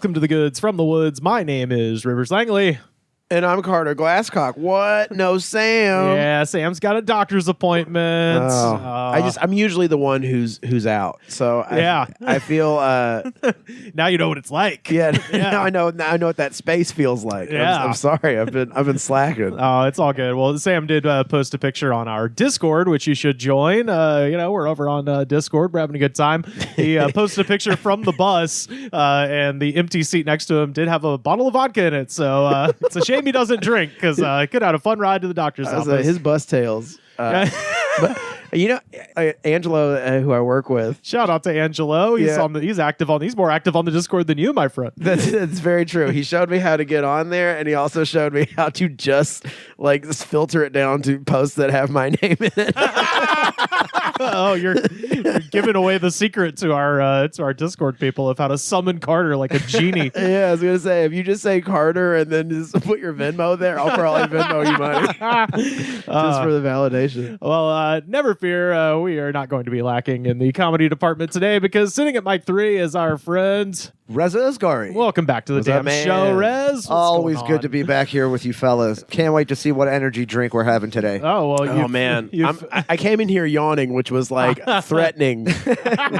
Welcome to the Goods from the Woods. My name is Rivers Langley. And I'm Carter Glasscock. What? No, Sam. Yeah, Sam's got a doctor's appointment. I'm usually the one who's out. So I feel now you know what it's like. Yeah. Now I know what that space feels like. Yeah. I'm sorry. I've been slacking. Oh, it's all good. Well, Sam did post a picture on our Discord, which you should join. We're over on Discord. We're having a good time. He posted a picture from the bus, and the empty seat next to him did have a bottle of vodka in it. So it's a shame he doesn't drink because he could have a fun ride to the doctor's office. His bus tails. But Angelo, who I work with. Shout out to Angelo. He's he's more active on the Discord than you, my friend. That's very true. He showed me how to get on there, and he also showed me how to just filter it down to posts that have my name in it. Oh, you're giving away the secret to our Discord people of how to summon Carter like a genie. Yeah, I was gonna say, if you just say Carter and then just put your Venmo there, I'll probably Venmo you money just for the validation. Well, never fear, we are not going to be lacking in the comedy department today because sitting at mic 3 is our friend Reza Asgari. Welcome back to the damn show, Rez. What's always going good on? To be back here with you fellas. Can't wait to see what energy drink we're having today. Oh, well, man. I came in here yawning, which was threatening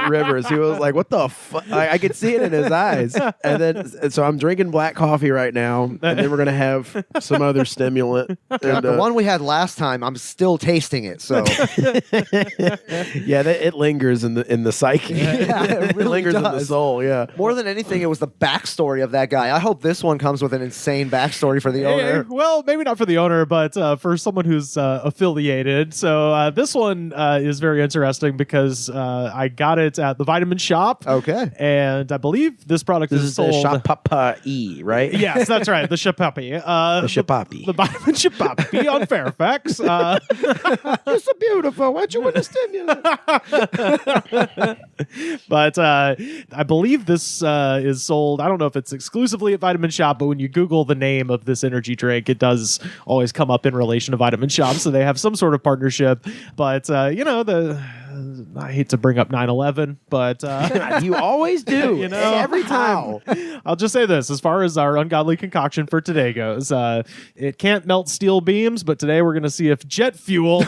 Rivers. He was like, what the fuck? I could see it in his eyes. So I'm drinking black coffee right now, and then we're going to have some other stimulant. And, the one we had last time, I'm still tasting it. So it lingers in the psyche. Yeah, it really lingers does. in the soul, yeah. More than anything, it was the backstory of that guy. I hope this one comes with an insane backstory for the owner. Well, maybe not for the owner, but for someone who's affiliated. So this one is very interesting because I got it at the Vitamin Shop. Okay. And I believe this product is sold. The Shop-E, right? Yes, that's right. The Shop-E. The Shop-E. The Vitamin Shop-E on Fairfax. You're so beautiful. Why'd you want a stimulant? But I believe this is sold. I don't know if it's exclusively at Vitamin Shop, but when you Google the name of this energy drink, it does always come up in relation to Vitamin Shop. So they have some sort of partnership. But, I hate to bring up 9/11, but you always do. Every time. I'll just say this: as far as our ungodly concoction for today goes, it can't melt steel beams, but today we're going to see if jet fuel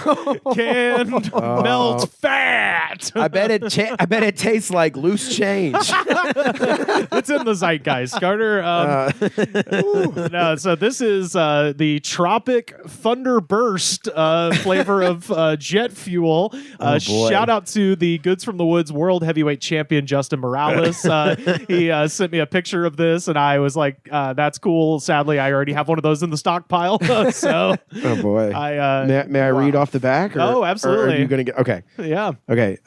can melt fat. I bet it tastes like loose change. It's in the zeitgeist, Carter. No, so this is the Tropic Thunderburst flavor of jet fuel. Shout out to the Goods from the Woods World Heavyweight Champion Justin Morales. He sent me a picture of this, and I was like, "That's cool." Sadly, I already have one of those in the stockpile. So, oh boy, may I read off the back? Absolutely. Or are you gonna get okay? Yeah. Okay.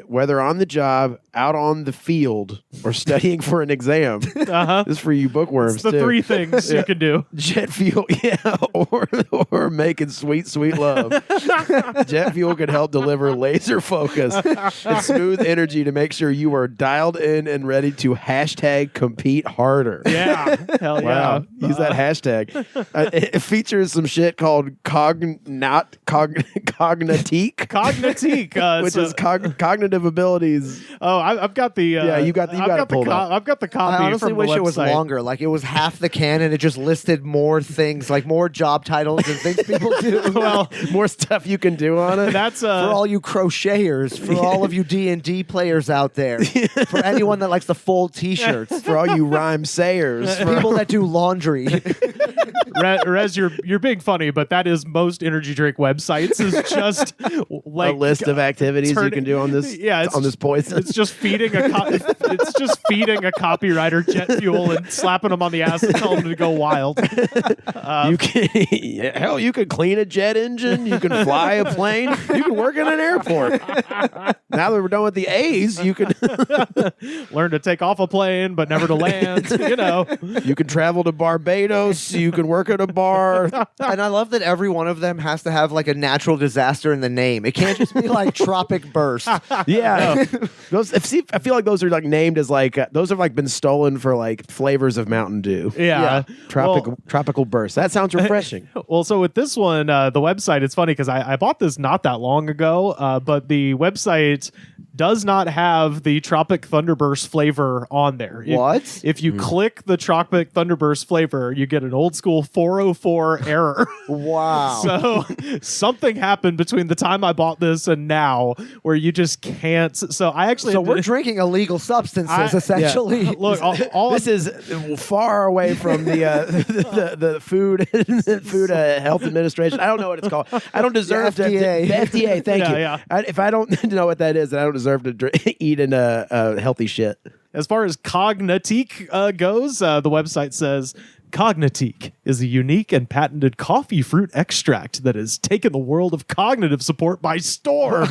Whether on the job, out on the field, or studying for an exam, this is for you bookworms. It's the too. 3 things you can do: jet fuel, or making sweet love. Jet fuel can help deliver laser focus and smooth energy to make sure you are dialed in and ready to #compete harder. Yeah, hell yeah. Wow. Use that hashtag. It features some shit called cognitique, which is cognitive abilities. Oh, I've got the you got it pulled up. I've got the copy. I honestly from wish the it was website. longer. Like it was half the can, and it just listed more things, like more job titles and things people do. Well, more stuff you can do on it. That's for all you crocheters, for all of you D&D players out there, for anyone that likes the full T-shirts, for all you rhyme sayers, for people that do laundry. Rez, you're being funny, but that is most energy drink websites is just like a list of activities you can do on this. Yeah, on this poison. It's just feeding a copywriter jet fuel and slapping them on the ass and telling them to go wild. You can you can clean a jet engine. You can fly a plane. You can work in an airport. Now that we're done with the A's, you can learn to take off a plane, but never to land. You can travel to Barbados. You can work at a bar. And I love that every one of them has to have like a natural disaster in the name. It can't just be like Tropic Burst. Yeah, those. I feel like those are like named as like those have like been stolen for like flavors of Mountain Dew. Yeah. Tropical Burst. That sounds refreshing. Well, so with this one, the website, it's funny because I bought this not that long ago, but the website does not have the Tropic Thunderburst flavor on there. What? If you click the Tropic Thunderburst flavor, you get an old school 404 error. Wow. So something happened between the time I bought this and now where you just can't. So I actually. So we're drinking illegal substances, essentially. Look, all This is far away from the food health administration. I don't know what it's called. I don't deserve The FDA. The FDA. Thank you. Yeah. If I don't know what that is, then I don't deserve to eat in healthy shit. As far as Cognatique goes, the website says Cognatique is a unique and patented coffee fruit extract that has taken the world of cognitive support by storm.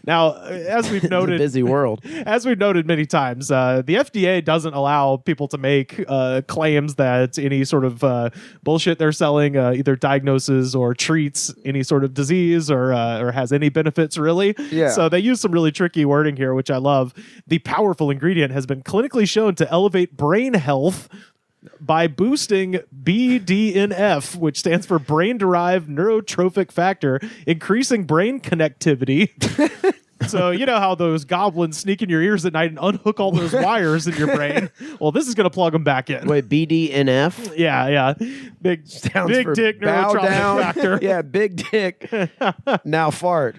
Now, as we've noted, It's a busy world. as we've noted many times, the FDA doesn't allow people to make claims that any sort of bullshit they're selling either diagnoses or treats any sort of disease or has any benefits, really. Yeah. So they use some really tricky wording here, which I love. The powerful ingredient has been clinically shown to elevate brain health by boosting BDNF, which stands for brain-derived neurotrophic factor, increasing brain connectivity. So you know how those goblins sneak in your ears at night and unhook all those wires in your brain? Well, this is going to plug them back in. Wait, BDNF? Yeah. Big Sounds big for dick bow neurotropic down. factor. Yeah, big dick. Now fart.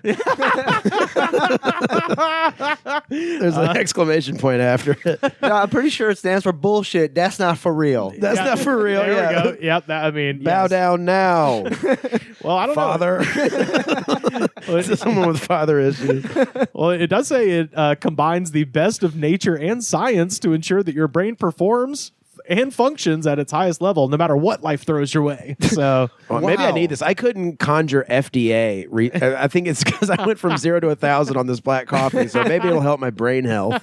There's an exclamation point after it. No, I'm pretty sure it stands for bullshit. That's not for real. That's Yeah, not for real. There Yeah. we go. Yep. Bow Yes. down now, Well, I don't father. know. Someone with father issues. Well, it does say it combines the best of nature and science to ensure that your brain performs and functions at its highest level, no matter what life throws your way. So Well, maybe I Wow. need this. I couldn't conjure FDA. I think it's because I went from 0 to 1,000 on this black coffee, so maybe it'll help my brain health.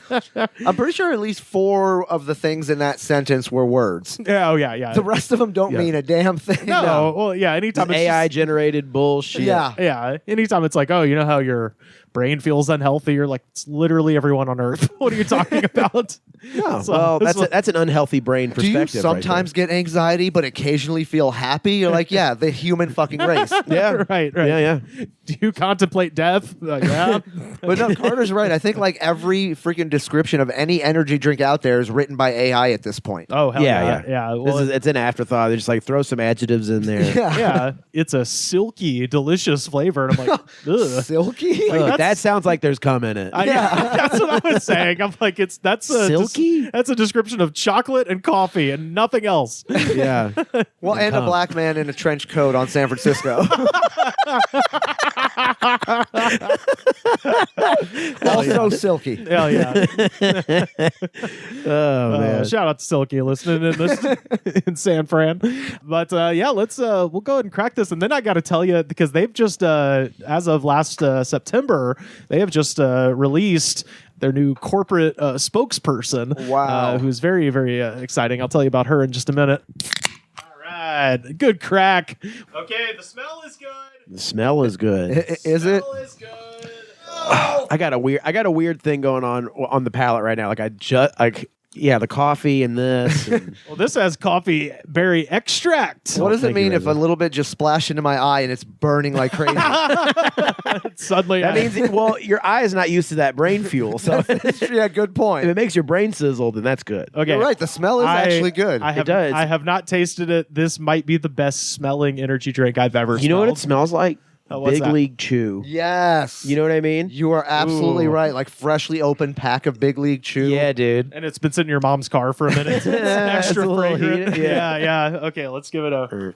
I'm pretty sure at least 4 of the things in that sentence were words. yeah. The rest of them don't Yeah. mean a damn thing. No, well, yeah. Anytime it's AI just- generated bullshit. Yeah. yeah. Anytime it's like, oh, you know how your brain feels unhealthy, you're like, it's literally everyone on Earth. What are you talking about? No, So, well, this that's an unhealthy brain Do you perspective. sometimes get anxiety but occasionally feel happy? You're like, yeah, the human fucking race. Right there. Yeah. right. Yeah. Do you contemplate death? Yeah. But no, Carter's right. I think like every freaking description of any energy drink out there is written by AI at this point. Oh, hell Yeah. yeah. Well, It's an afterthought. They just like throw some adjectives in there. yeah. It's a silky, delicious flavor. And I'm like, ugh. Silky? Like, Look, that sounds like there's cum in it. That's what I was saying. I'm like, that's a Silky? that's a description of chocolate and coffee and nothing else. Yeah. Well, and a black man in a trench coat on San Francisco. Also silky. Hell yeah. Oh man. Shout out to Silky listening in this in San Fran. But yeah, let's we'll go ahead and crack this. And then I got to tell you, because they've just as of last September, they have just released their new corporate spokesperson. Wow. Who's very, very exciting. I'll tell you about her in just a minute. All right. Good crack. Okay, the smell is good. The smell is good. Is it? Smell is good. I got a weird thing going on the palate right now. Like the coffee and this. And Well, this has coffee berry extract. What does it thank you, mean if a Reza. little bit just splashed into my eye and it's burning like crazy? Suddenly, that means your eye is not used to that brain fuel. So Yeah, good if point. it makes your brain sizzle, then that's good. okay. You're right. The smell is actually good. I have, does. I have not tasted it. This might be the best smelling energy drink I've ever You know what it smelled. smells like? what's Big that? League Chew. Yes. You know what I mean? You are absolutely Ooh. right. Like freshly opened pack of Big League Chew. Yeah, dude. And it's been sitting in your mom's car for a minute. It's extra It's a little fragrant. heated, Yeah. Okay, let's give it a.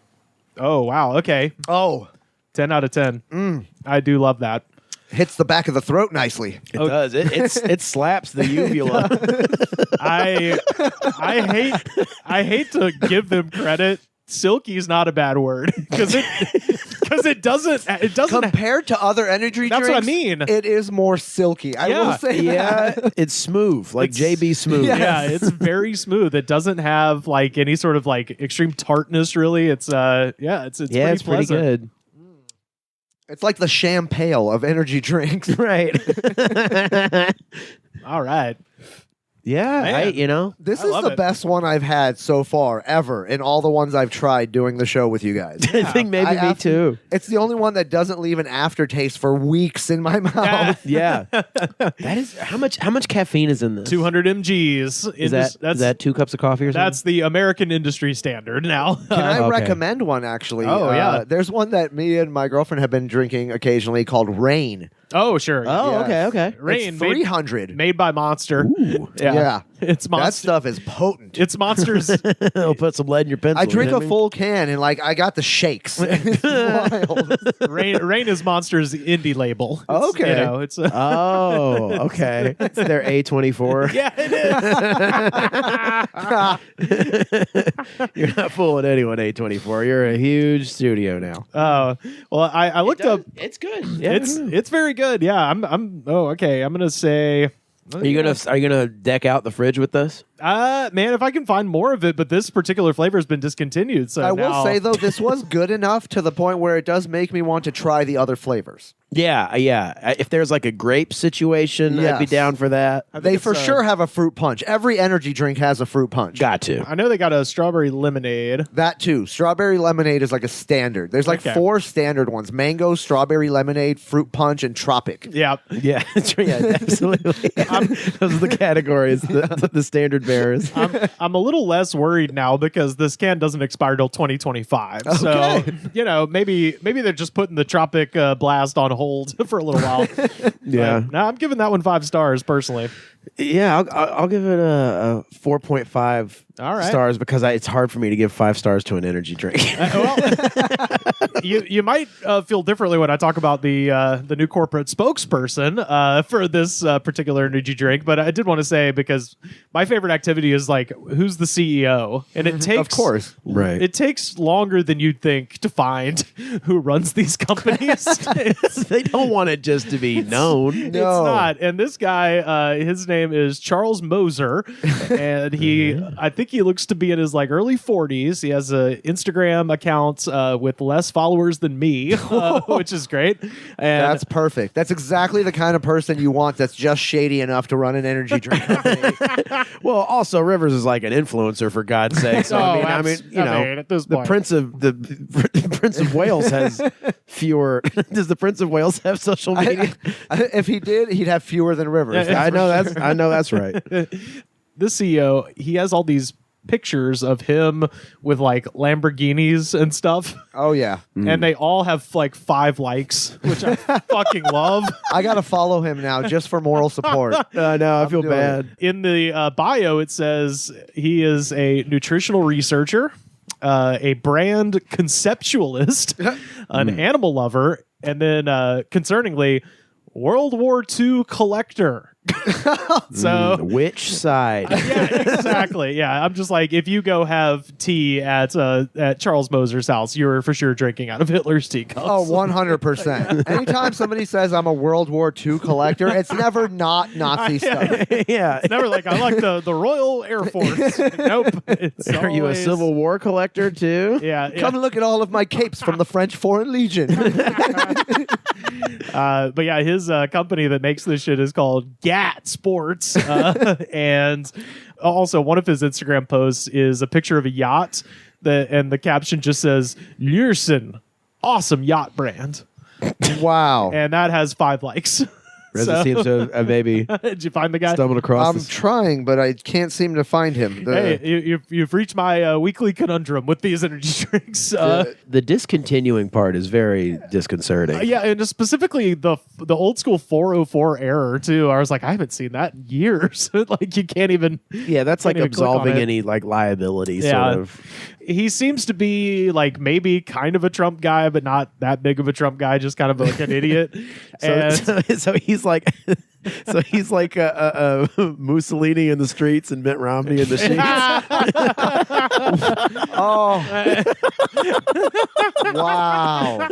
Oh wow. Okay, Oh, 10 out of 10. I do love that. hits the back of the throat nicely. It does. It slaps the uvula. I hate to give them credit. Silky is not a bad word because it doesn't Compared to other energy That's drinks, what I mean. it is more silky. I will Yeah. say Yeah, that. it's smooth, like It's- JB Smooth. Yeah. Yeah, it's very smooth. It doesn't have like any sort of like extreme tartness. Really, it's it's it's pretty pleasant. good. It's like the champagne of energy drinks. Right. All right. Yeah, Man. This I is love the it. best one I've had so far ever in all the ones I've tried doing the show with you guys. I think maybe me too. It's the only one that doesn't leave an aftertaste for weeks in my mouth. Yeah, that is how much caffeine is in this? 200 mgs. Is that 2 cups of coffee or something? That's the American industry standard now. Can I Okay. recommend one, actually? Oh, yeah. There's one that me and my girlfriend have been drinking occasionally called Rain. Oh, sure. Oh, Yes. okay. Rain It's 300. made by Monster. Yeah. It's That Monster. stuff is potent. It's Monster's. I'll put some lead in your pencil. I drink you know a what full can and I got the shakes. It's wild. Rain is Monster's indie label. It's, Okay. You know, it's Oh, okay. It's their A24. yeah, it is. You're not fooling anyone, A24. You're a huge studio now. Well, I looked up. It's good. Yeah. It's very good. Yeah, I'm. Oh, okay. I'm gonna say. Are you gonna deck out the fridge with this? Man, if I can find more of it, but this particular flavor has been discontinued. So I will now- say, though, this was good enough to the point where it does make me want to try the other flavors. Yeah. If there's like a grape situation, I'd be Yes. down for that. I think They it's, for sure have a fruit punch. Every energy drink has a fruit punch. Got to. I know they got a strawberry lemonade. That too. Strawberry lemonade is like a standard. There's like Okay. 4 standard ones: mango, strawberry lemonade, fruit punch, and tropic. Yeah. Yeah, absolutely. Those are the categories, the standard bearers. I'm a little less worried now because this can doesn't expire till 2025. So Okay. maybe they're just putting the Tropic Blast on hold for a little while. Yeah. No, I'm giving that one 5 stars personally. Yeah, I'll give it a 4.5 All right. stars because it's hard for me to give 5 stars to an energy drink. Well, you might feel differently when I talk about the new corporate spokesperson for this particular energy drink, but I did want to say because my favorite activity is like who's the CEO, and it takes Of course. Right. it takes longer than you'd think to find who runs these companies. They don't want it just to be known. It's No. not. And this guy, his name is Charles Moser, and I think he looks to be in his like early 40s. He has an Instagram account with less followers than me, which is great. And That's perfect. That's exactly the kind of person you want that's just shady enough to run an energy drink company. Well, also Rivers is like an influencer for God's sake. So I mean, you know, at this the point. Prince of Wales has fewer. Does the Prince of Wales have social media? If he did, he'd have fewer than Rivers. Yeah, I know that's right. This CEO, he has all these pictures of him with like Lamborghinis and stuff. Oh yeah. And they all have like 5 likes, which I fucking love. I gotta follow him now just for moral support. No, I feel doing bad. In the bio, it says he is a nutritional researcher, a brand conceptualist, an animal lover, and then concerningly, World War II collector. So Which side? yeah, exactly. Yeah, I'm just like, if you go have tea at Charles Moser's house, you're for sure drinking out of Hitler's teacups. Oh, 100%. Anytime somebody says I'm a World War II collector, it's never not Nazi stuff. Yeah. It's never like I like the Royal Air Force. Nope. It's Are you a always- Civil War collector too? Yeah. Come look at all of my capes from the French Foreign Legion. But yeah, his company that makes this shit is called GAT Sports. And also one of his Instagram posts is a picture of a yacht and the caption just says, Lierson, awesome yacht brand. Wow. And that has 5 likes. Reza seems to have maybe Did you find the guy? stumbled across I'm this. trying, but I can't seem to find him. Hey, you've reached my weekly conundrum with these energy drinks. The discontinuing part is very disconcerting. Yeah, and specifically the old school 404 error too. I was like, I haven't seen that in years. Like you can't even. Yeah, that's Can't like even click on absolving it. any like liability Yeah. sort of. He seems to be like maybe kind of a Trump guy, but not that big of a Trump guy. Just kind of like an idiot. So he's like a Mussolini in the streets and Mitt Romney in the sheets. Oh. Wow.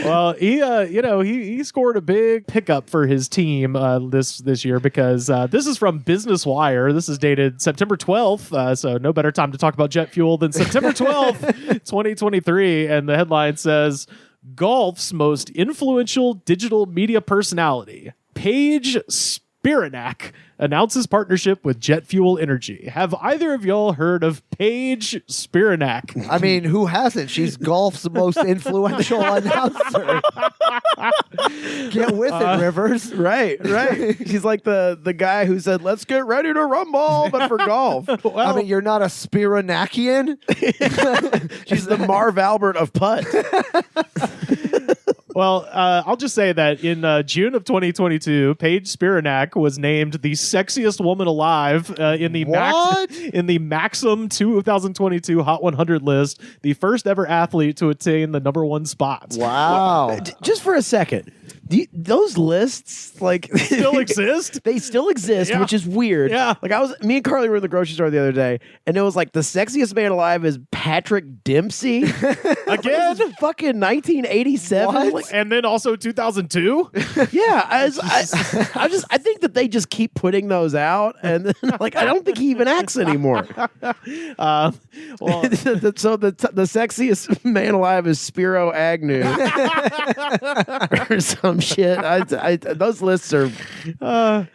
Well, he scored a big pickup for his team this year because this is from Business Wire. This is dated September 12th, so no better time to talk about jet fuel than September 12th, 2023. And the headline says, Golf's most influential digital media personality, Paige Spiranac announces partnership with Jet Fuel Energy. Have either of y'all heard of Paige Spiranac? I mean, who hasn't? She's golf's most influential announcer. Get with it, Rivers. Right. She's like the guy who said, "Let's get ready to rumble," but for golf. Well, I mean, you're not a Spiranacian. She's the Marv Albert of putt. Well, I'll just say that in June of 2022, Paige Spiranac was named the sexiest woman alive in the Maxim 2022 Hot 100 list, the first ever athlete to attain the #1 spot. Wow. Just for a second, those lists Still exist? They still exist, Yeah. which is weird. Yeah. Me and Carly were in the grocery store the other day, and it was like the sexiest man alive is Patrick Dempsey. Again? Fucking 1987. What? Like, And then also 2002? yeah, I think that they just keep putting those out, and then I don't think he even acts anymore. Well, So the sexiest man alive is Spiro Agnew or some shit. Those lists are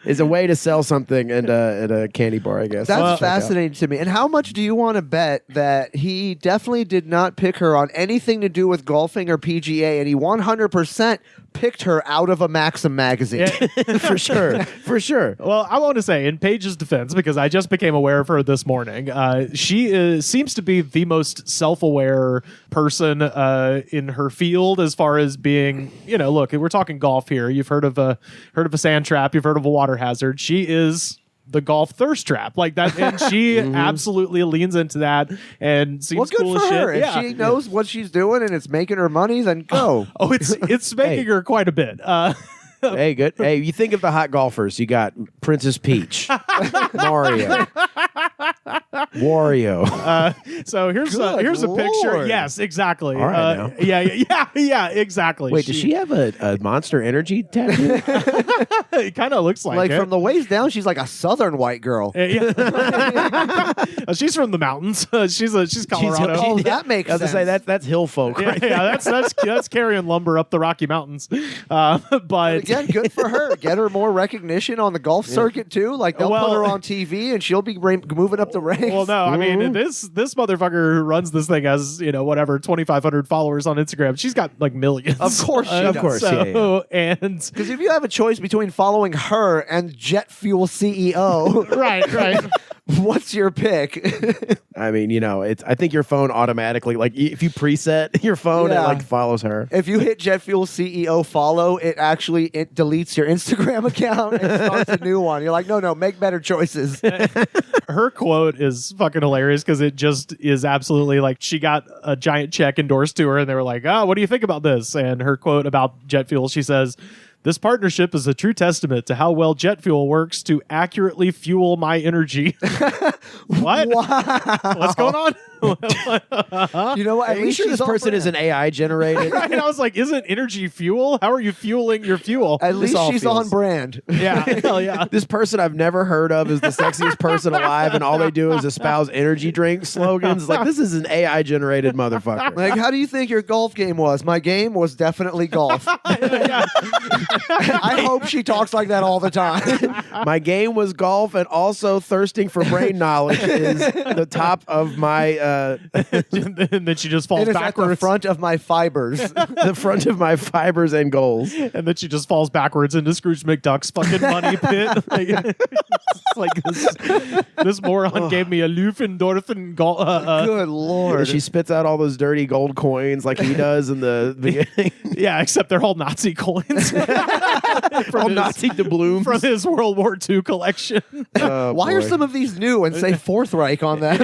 is a way to sell something at a candy bar, I guess. That's fascinating to me. And how much do you want to bet that he definitely did not pick her on anything to do with golfing or PGA, and he 100% picked her out of a Maxim magazine? yeah. for sure. Well, I want to say, in Paige's defense, because I just became aware of her this morning, she seems to be the most self-aware person in her field as far as being, look, we're talking golf here. You've heard of a sand trap. You've heard of a water hazard. She is the golf thirst trap like that, and she absolutely leans into that and seems Well, good cool for as shit. her. If Yeah. she knows what she's doing and it's making her money, then go. Oh, it's making her quite a bit. Hey, good. Hey, you think of the hot golfers. You got Princess Peach, Mario, Wario. So here's a picture. Lord. Yes, exactly. All right, now. Yeah, exactly. Wait, does she have a Monster Energy tattoo? It kind of looks like it. From the waist down, she's like a southern white girl. Yeah. She's from the mountains. She's Colorado. Oh, that makes I was sense. gonna say that's hill folk. yeah, Right? yeah, that's carrying lumber up the Rocky Mountains. But Again, good for her. Get her more recognition on the golf circuit too. Like they'll Well- put her on TV and she'll be moving up the ranks. well, no, I mean this motherfucker who runs this thing has 2,500 followers on Instagram. She's got like millions. Of course she does. Of course, So, and Because if you have a choice between following her and Jet Fuel CEO, right. what's your pick? I mean, I think your phone automatically, if you preset your phone, Yeah. it follows her. If you hit Jet Fuel CEO follow, it deletes your Instagram account and starts a new one. You're like, no, make better choices. Her quote is fucking hilarious because it just is absolutely like she got a giant check endorsed to her and they were like, what do you think about this? And her quote about jet fuel, she says, "This partnership is a true testament to how well jet fuel works to accurately fuel my energy." What? Wow. What's going on? You know what? Are you sure this person isn't AI generated? And I was like, isn't energy fuel? How are you fueling your fuel? At least all she's feels- on brand. Yeah, hell yeah. This person I've never heard of is the sexiest person alive, and all they do is espouse energy drink slogans. Like, this is an AI generated motherfucker. Like, how do you think your golf game was? My game was definitely golf. I hope she talks like that all the time. My game was golf, and also thirsting for brain knowledge is the top of my And then she just falls It is at the backwards. front of my fibers. the front of my fibers and goals. And then she just falls backwards into Scrooge McDuck's fucking money pit. It's like this moron gave me a Lufendorfen. Good Lord. And she spits out all those dirty gold coins like he does in the beginning. Yeah, except they're all Nazi coins. All Nazi doubloons. From his World War II collection. Oh, Why are boy. some of these new and say Fourth Reich on them?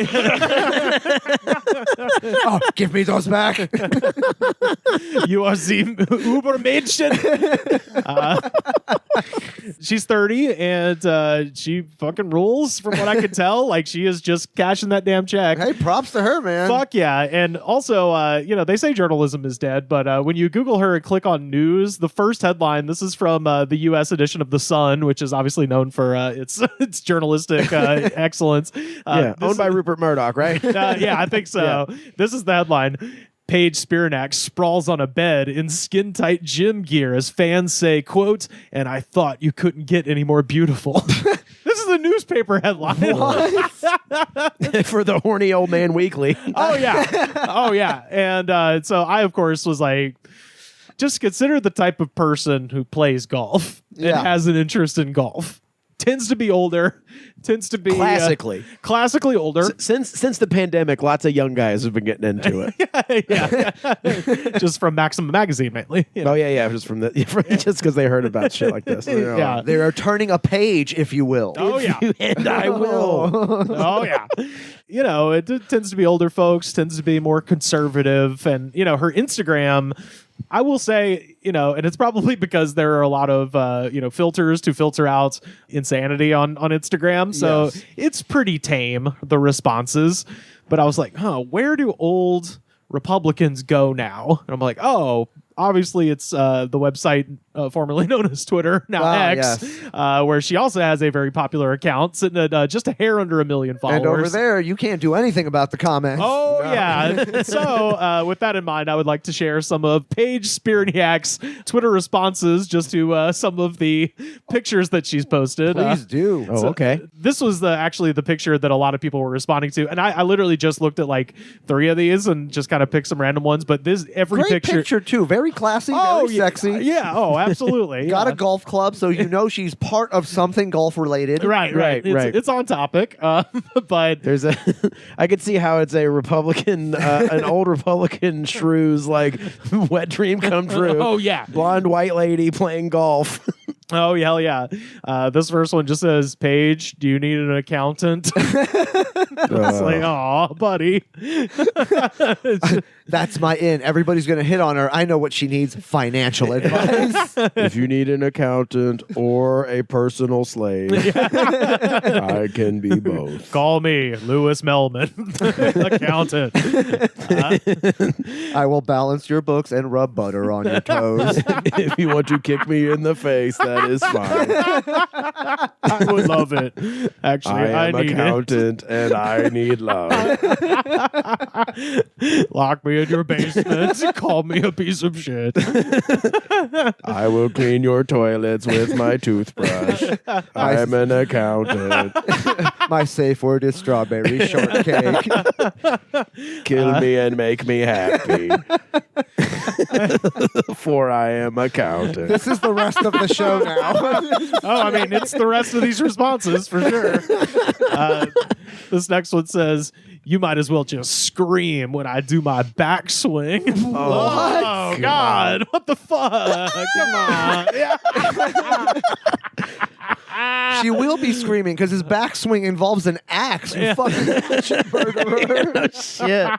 Oh, give me those back. You are the Ubermenschen. She's 30 and she fucking rules from what I can tell. Like she is just cashing that damn check. Hey, props to her, man. Fuck yeah. And also, they say journalism is dead, but when you Google her and click on news, the first headline, this is from the U.S. edition of The Sun, which is obviously known for its journalistic excellence. Owned by Rupert Murdoch, right? Yeah, I think so. Yeah. This is the headline. Paige Spiranak sprawls on a bed in skin-tight gym gear as fans say, quote, "And I thought you couldn't get any more beautiful." This is a newspaper headline. For the Horny Old Man Weekly. Oh, yeah. And so I, of course, was like, just consider the type of person who plays golf and has an interest in golf. Tends to be older, tends to be classically older. Since the pandemic, lots of young guys have been getting into it. yeah. Just from Maximum Magazine mainly. You know? Oh yeah, just just because they heard about shit like this. Yeah, they are turning a page, if you will. Oh yeah, and I will. Oh yeah. You know, it tends to be older folks, tends to be more conservative, and you know, her Instagram, I will say, you know, and it's probably because there are a lot of, filters to filter out insanity on Instagram. So it's pretty tame, the responses. But I was like, where do old Republicans go now? And I'm like, oh, obviously it's the website formerly known as Twitter, now X, where she also has a very popular account sitting at just a hair under 1 million followers. And over there, you can't do anything about the comments. Oh, yeah. So with that in mind, I would like to share some of Paige Spiraniak's Twitter responses just to some of the pictures that she's posted. Please do. Oh, okay. This was actually the picture that a lot of people were responding to. And I literally just looked at like 3 of these and just kind of picked some random ones. But every Great picture, too. Very classy, very sexy. Yeah. Oh, absolutely. Got a golf club, so you know she's part of something golf related. Right. It's on topic. But there's I could see how it's a Republican, an old Republican shrew's like wet dream come true. Oh yeah, blonde white lady playing golf. Oh, hell yeah. This first one just says, "Paige, do you need an accountant?" It's like, aw, buddy. That's my in. Everybody's going to hit on her. I know what she needs. Financial advice. If you need an accountant or a personal slave, I can be both. Call me, Lewis Melman, accountant. I will balance your books and rub butter on your toes. If you want to kick me in the face, that is fine. I would love it. Actually, I am need accountant and I need love. Lock me in your basement. Call me a piece of shit. I will clean your toilets with my toothbrush. I'm an accountant. My safe word is strawberry shortcake. Kill me and make me happy. For I am accountant. This is the rest of the show now. Oh, I mean, it's the rest of these responses for sure. This next one says, "You might as well just scream when I do my backswing." Oh, God. What the fuck? Come on. She will be screaming because his backswing involves an axe. You fucking murderer. Shit.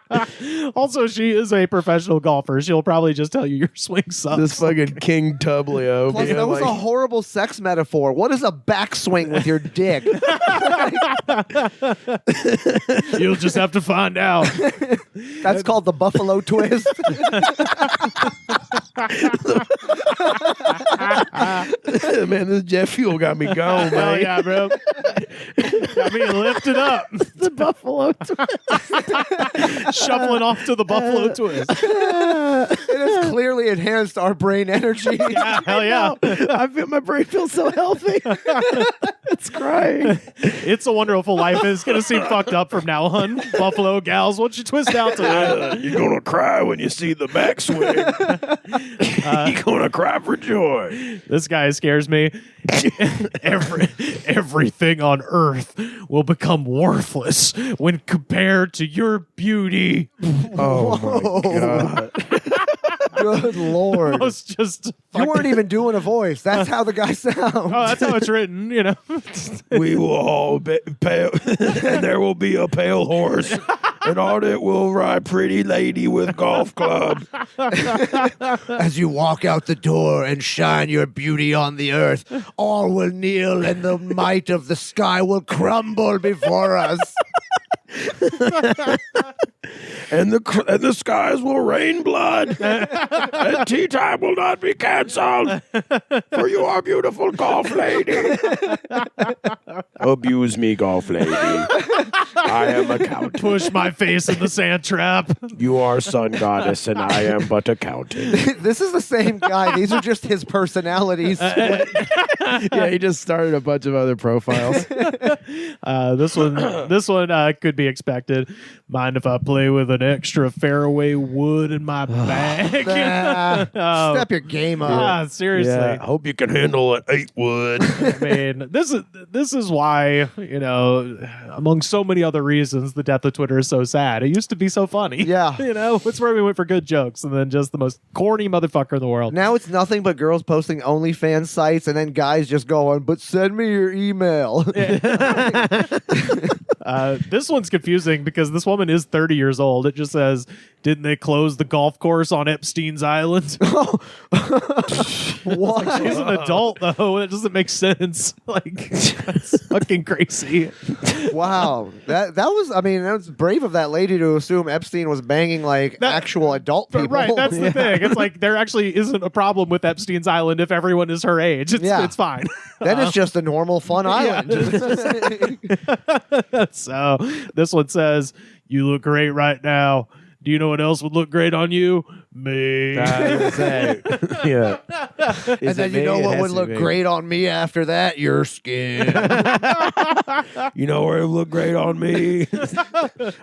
Also, she is a professional golfer. She'll probably just tell you your swing sucks. This fucking King Tublio. Plus, that was a horrible sex metaphor. What is a backswing with your dick? You'll just have to find out. That's called the buffalo twist. Man, this jet fuel got me going, man. Oh, yeah, bro. Got me lifted up. The buffalo twist. Shuffling off to the buffalo twist. It has clearly enhanced our brain energy. Yeah, hell yeah. I feel my brain feels so healthy. It's crying. It's a Wonderful Life is going to seem fucked up from now on. Buffalo gals, what'd you twist out to? You're going to cry when you see the backswing. You're going to cry for joy. This guy scares me. Everything on earth will become worthless when compared to your beauty. Oh, my God. Good Lord. I was just You weren't even doing a voice. That's how the guy sounds. Oh, that's how it's written, you know. We will all be pale, and there will be a pale horse, and on it will ride pretty lady with golf club. As you walk out the door and shine your beauty on the earth, all will kneel and the might of the sky will crumble before us. and the skies will rain blood, and tea time will not be canceled, for you are beautiful golf lady. Abuse me, golf lady. I am accountant. Push my face in the sand trap. You are sun goddess, and I am but accountant. This is the same guy. These are just his personalities. Yeah, he just started a bunch of other profiles. This one could be expected. Mind if I play with an extra fairway wood in my bag? Oh, Step your game up. seriously. Yeah, hope you can handle an 8 wood. I mean, this is why, among so many other reasons, the death of Twitter is so sad. It used to be so funny. Yeah. It's where we went for good jokes, and then just the most corny motherfucker in the world. Now it's nothing but girls posting OnlyFans sites and then guys just going, but send me your email. This one's confusing because this woman is 30 years old. It just says, didn't they close the golf course on Epstein's Island? What? She's an adult, though. It doesn't make sense. That's fucking crazy. Wow. That was brave of that lady to assume Epstein was banging actual adult people. Right, that's the thing. It's like there actually isn't a problem with Epstein's Island if everyone is her age. It's fine. Then it's just a normal fun island. So this one says, you look great right now. Do you know what else would look great on you? Me. And then you know what would look great on me after that? Your skin. You know where it would look great on me?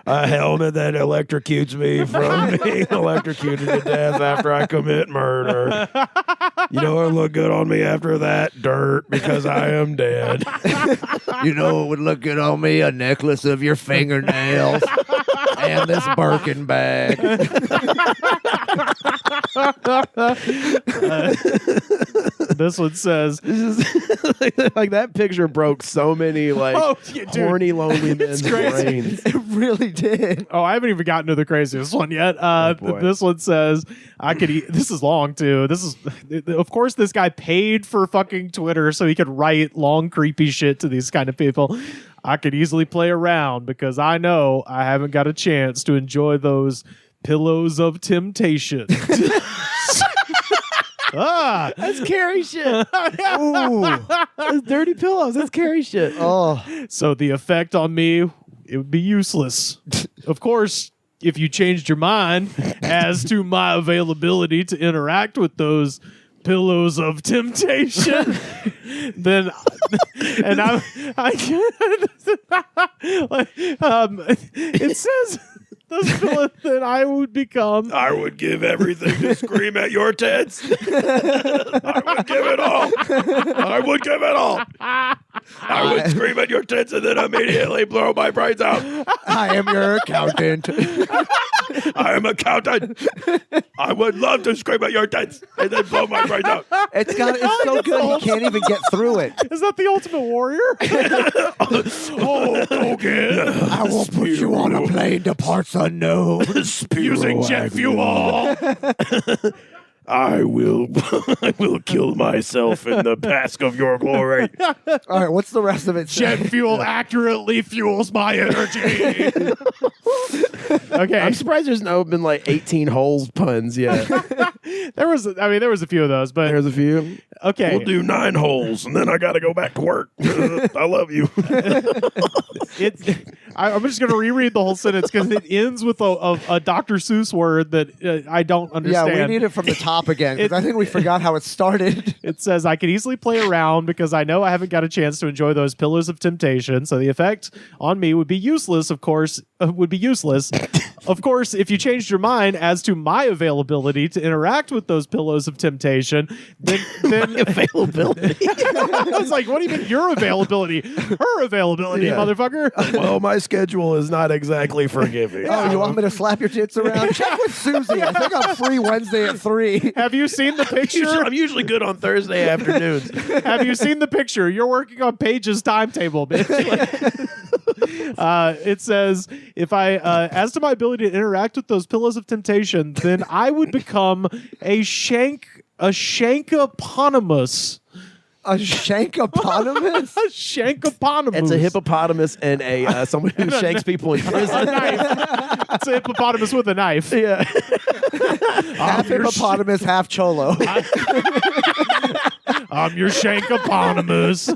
A helmet that electrocutes me from being electrocuted to death after I commit murder. You know what would look good on me after that? Dirt, because I am dead. You know what would look good on me? A necklace of your fingernails. And this Birkin bag. This one says, This is like that picture broke so many horny lonely men's brains. It really did. oh, I haven't even gotten to the craziest one yet. Boy. This one says, I could eat. This is long too. Of course, this guy paid for fucking Twitter so he could write long, creepy shit to these kind of people. I could easily play around because I know I haven't got a chance to enjoy those pillows of temptation. That's Carrie shit. Ooh, that's dirty pillows. That's Carrie shit. Oh, So the effect on me, it would be useless. Of course, if you changed your mind as to my availability to interact with those pillows of temptation, then it says those pillows that I would become. I would give everything to scream at your tits. I would give it all. I would give it all. I would scream at your tits and then immediately blow my brains out. I am your accountant. I am accountant. I would love to scream at your tits and then blow my brains out. It's so good you can't even get through it. Is that the Ultimate Warrior? Oh, okay. I will put you on a plane to parts unknown. Using jet fuel. I will kill myself in the bask of your glory. All right, what's the rest of it? Jet fuel accurately fuels my energy. Okay. I'm surprised there's been 18 holes puns yet. There was a few of those, but There's a few. okay. We'll do 9 holes, and then I got to go back to work. I love you. I'm just going to reread the whole sentence because it ends with a Dr. Seuss word that I don't understand. Yeah, we need it from the top again because I think we forgot how it started. It says, I can easily play around because I know I haven't got a chance to enjoy those pillows of temptation. So the effect on me would be useless, of course. Of course, if you changed your mind as to my availability to interact with those pillows of temptation, then Availability. I was like, what do you mean your availability? Her availability, Yeah. motherfucker. Well, my schedule is not exactly forgiving. Oh, you want me to slap your tits around? Check with Susie. I think I'm free Wednesday at 3. Have you seen the picture? I'm usually good on Thursday afternoons. Have you seen the picture? You're working on Paige's timetable, bitch. It says, if I, as to my ability to interact with those pillows of temptation, then I would become a shankopotamus. A shankopotamus? A shankopotamus. It's a hippopotamus and a someone who shanks people in A prison. knife. It's a hippopotamus with a knife. Yeah. Half hippopotamus, half cholo. I'm your shankopotamus.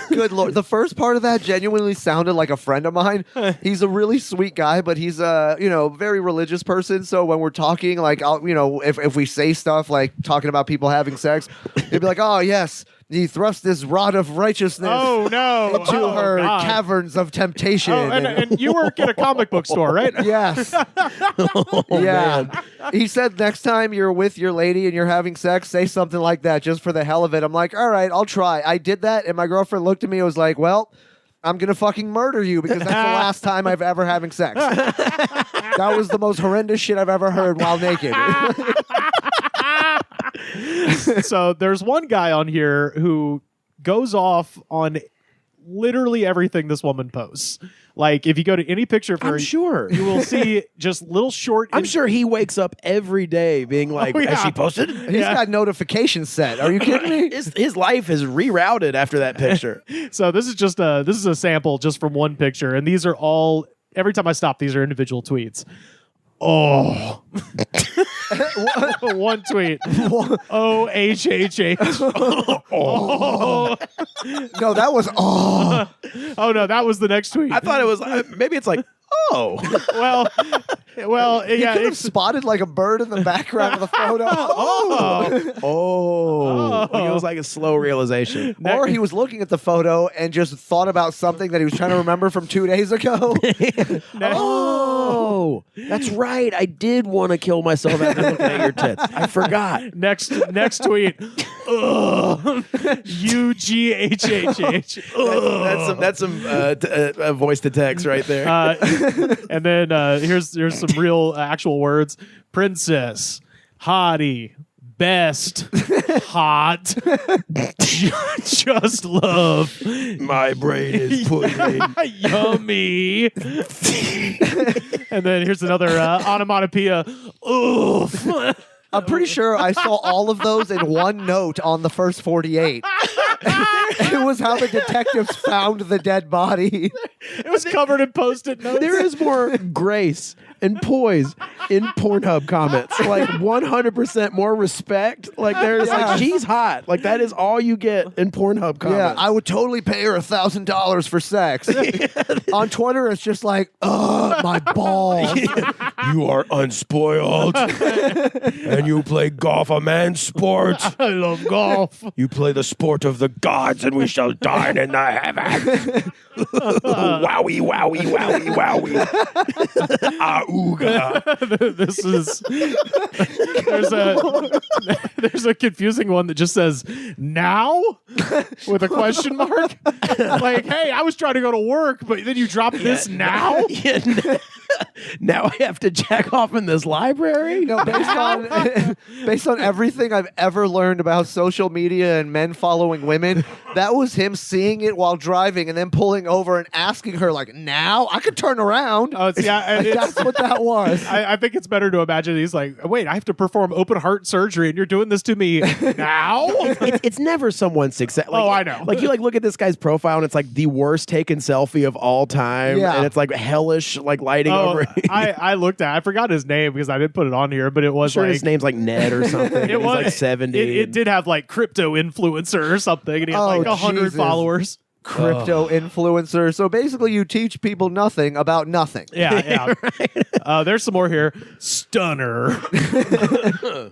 Good Lord. The first part of that genuinely sounded like a friend of mine. He's a really sweet guy, but he's a, very religious person. So when we're talking, like, if we say stuff like talking about people having sex, he'd be like, oh, yes, he thrust this rod of righteousness into her caverns of temptation. Oh, and you work at a comic book store, right? Yes. Man. He said next time you're with your lady and you're having sex, say something like that just for the hell of it. I'm like, all right, I'll try. I did that, and my girlfriend looked at me and was like, well, I'm going to fucking murder you because that's the last time I've ever having sex. That was the most horrendous shit I've ever heard while naked. So there's one guy on here who goes off on literally everything this woman posts. Like, if you go to any picture of her, I'm sure you will see just little short. I'm sure he wakes up every day being like, has she posted? He's got notifications set. Are you kidding me? His life is rerouted after that picture. So this is just a sample just from one picture, and these are all. Every time I stop, these are individual tweets. Oh. One tweet. OHHH. Oh. No, that was Oh no, that was the next tweet. I thought it was maybe it's like, oh. well, He yeah. could have spotted like a bird in the background of the photo. Oh. It was like a slow realization. Or he was looking at the photo and just thought about something that he was trying to remember from 2 days ago. Oh, that's right. I did want to kill myself after looking at your tits. I forgot. Next tweet. UGHHH. That's some voice to text right there. And then here's some real actual words: princess, hottie, best, hot, just love. My brain is pudding. Yummy. And then here's another onomatopoeia. Oof. I'm pretty sure I saw all of those in one note on the first 48. It was how the detectives found the dead body. It was covered in post-it notes. There is more grace and poise in Pornhub comments. Like 100% more respect. Like there's like, she's hot. Like that is all you get in Pornhub comments. Yeah, I would totally pay her $1,000 for sex. On Twitter, it's just like, my balls. You are unspoiled. And you play golf, a man's sport. I love golf. You play the sport of the gods, and we shall dine in the heavens. Wowie, wowie, wowie, wowie. Auga. This is there's a confusing one that just says now with a question mark. Like, hey, I was trying to go to work, but then you dropped this now. Now I have to jack off in this library. No, based on everything I've ever learned about social media and men following women, that was him seeing it while driving and then pulling over and asking her, like, now I could turn around. Oh, That's what that was. I think it's better to imagine he's like, wait, I have to perform open heart surgery, and you're doing this to me now. It's never someone's success. Like, I know. Like you look at this guy's profile, and it's like the worst taken selfie of all time. Yeah. And it's like hellish, like lighting over. I looked at. I forgot his name because I didn't put it on here, but it was sure like his name's like Ned or something. It was like 70. It did have like crypto influencer or something, and he had like 100 Jesus. followers. Crypto influencer. So basically, you teach people nothing about nothing. Yeah. Right. There's some more here. Stunner.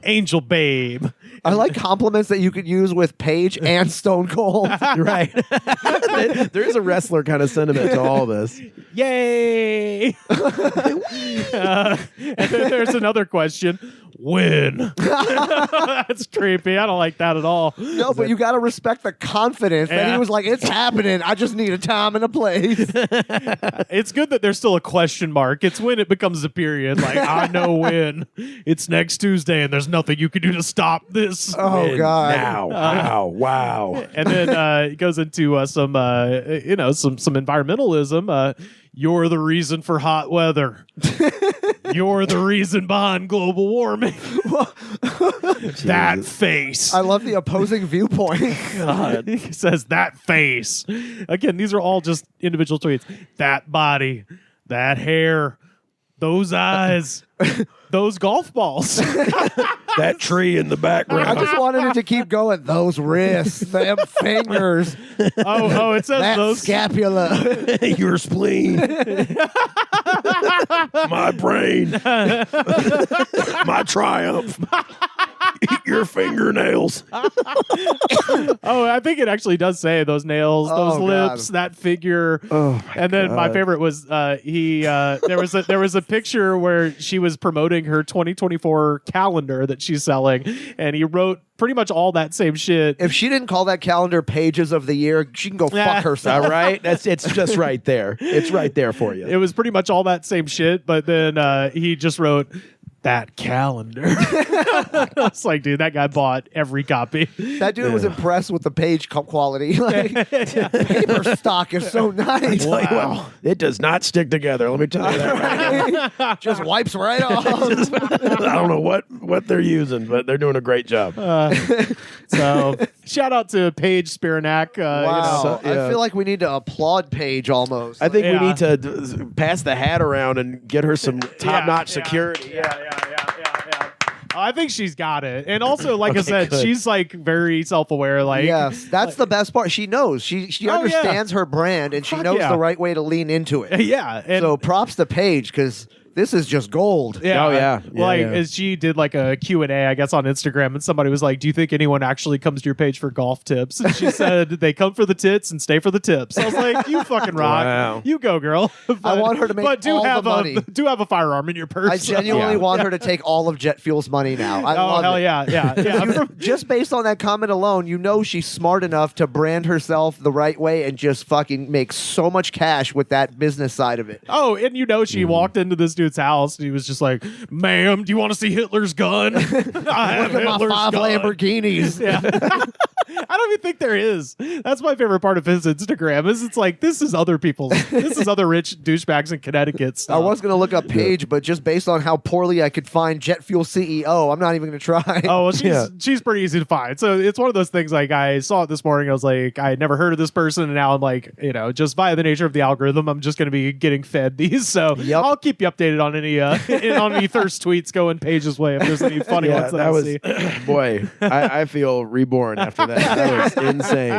Angel babe. I like compliments that you could use with Paige and Stone Cold. Right. There is a wrestler kind of sentiment to all this. Yay! And then there's another question. When? That's creepy. I don't like that at all. No, but you got to respect the confidence that he was like, it's happening. I just need a time and a place. It's good that there's still a question mark. It's when it becomes a period. Like, I know when. It's next Tuesday, and there's nothing you can do to stop this. Oh, When, God. Now. Wow. And then it goes into some environmentalism. You're the reason for hot weather. You're the reason behind global warming. That face. I love the opposing viewpoint. God. He says that face. Again, these are all just individual tweets. That body, that hair, those eyes, those golf balls. That tree in the background. I just wanted it to keep going. Those wrists, them fingers, Oh, it says that those. scapula. Your spleen. My brain. My triumph. Your fingernails. Oh, I think it actually does say those nails, those Oh, lips, God. that figure. Oh, my And then my God. favorite was there was a picture where she was promoting her 2024 calendar that she's selling, and he wrote pretty much all that same shit. If she didn't call that calendar pages of the year, she can go fuck All herself. right, it's just right there. It's right there for you. It was pretty much all that same shit, but then he just wrote that calendar. I was like, dude, that guy bought every copy. That dude was impressed with the page quality. Like, paper stock is so nice. Wow. It does not stick together. Let me tell you that. Right Just wipes right off. I don't know what they're using, but they're doing a great job. So shout out to Paige Spiranak. Wow. So, yeah. I feel like we need to applaud Paige almost. I think Yeah. we need to pass the hat around and get her some top-notch Yeah, security. Yeah. I think she's got it. And also, like I said, good. she's like very self-aware. Like, yes, that's the best part. She knows. She Oh, understands her brand, and she Fuck knows yeah. the right way to lean into it. yeah. And So props to Paige, because this is just gold. yeah, Oh, yeah. Yeah, like yeah. as she did like a Q&A, I guess, on Instagram, and somebody was like, do you think anyone actually comes to your page for golf tips? And she said they come for the tits and stay for the tips. I was like, you fucking rock. Wow. You go, girl. I want her to make but do all the have money. do have a firearm in your purse. I genuinely want her to take all of Jet Fuel's money now. I Oh, love hell it. yeah. Just based on that comment alone, you know she's smart enough to brand herself the right way and just fucking make so much cash with that business side of it. Oh, and you know, she walked into this dude's house and he was just like, ma'am, do you want to see Hitler's gun? I have Look at my Hitler's 5 gun. Lamborghinis. Yeah. I don't even think there is. That's my favorite part of his Instagram is it's like, this is other rich douchebags in Connecticut stuff. I was going to look up Paige, but just based on how poorly I could find Jet Fuel CEO, I'm not even going to try. Oh, well, Yeah. she's pretty easy to find. So it's one of those things like I saw it this morning. I was like, I had never heard of this person. And now I'm like, just via the nature of the algorithm, I'm just going to be getting fed these. So Yep. I'll keep you updated on any on any thirst tweets going Paige's way if there's any funny Yeah, ones that that I was see. boy. I feel reborn after that. That was insane.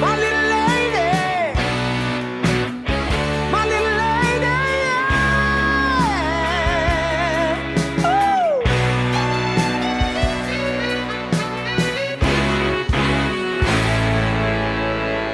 My little lady, my little lady, ooh.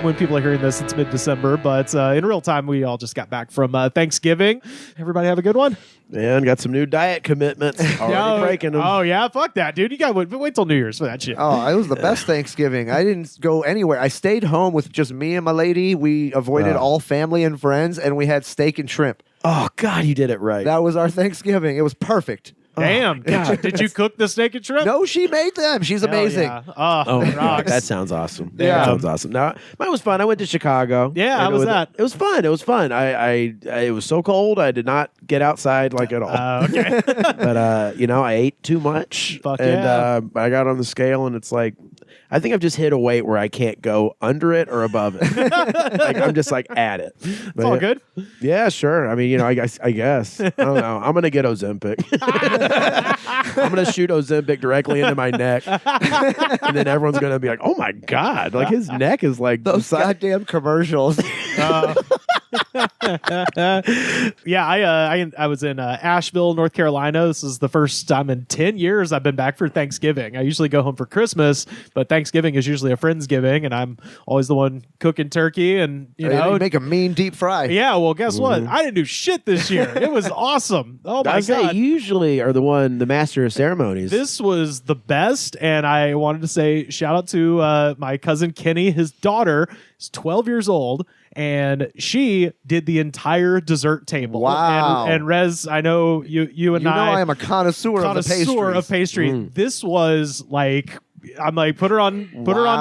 When people are hearing this, it's mid-December, but in real time, we all just got back from Thanksgiving. Everybody have a good one? And got some new diet commitments. Already breaking them. Oh, yeah, fuck that, dude. You got to wait till New Year's for that shit. Oh, it was the best Thanksgiving. I didn't go anywhere. I stayed home with just me and my lady. We avoided all family and friends, and we had steak and shrimp. Oh, God, you did it right. That was our Thanksgiving. It was perfect. Damn. Did you cook the steak and shrimp? No, she made them. She's Hell amazing. yeah. Oh, Oh, my God, rocks. that sounds awesome. Yeah. That sounds awesome. Now, mine was fun. I went to Chicago. Yeah, how And was that? It was fun. It was fun. It was so cold. I did not get outside like at all. Okay. But I ate too much. Fuck and yeah. I got on the scale, and it's like, I think I've just hit a weight where I can't go under it or above it. Like I'm just like at it. It's all good. Yeah, sure. I mean, I guess. I don't know. I'm gonna get Ozempic. I'm gonna shoot Ozempic directly into my neck, and then everyone's gonna be like, "Oh my God!" Like his neck is like the Those size- goddamn commercials. Yeah, I was in Asheville, North Carolina. This is the first time in 10 years I've been back for Thanksgiving. I usually go home for Christmas, but Thanksgiving is usually a Friendsgiving, and I'm always the one cooking turkey. And you know, make a mean deep fry. yeah. Well, guess what? I didn't do shit this year. It was awesome. Oh my I say god! you usually are the master of ceremonies. This was the best, and I wanted to say shout out to my cousin Kenny. His daughter is 12 years old, and she did the entire dessert table. Wow. And Rez, I know you and You know I am a connoisseur of pastry. This was like, I'm like, put her on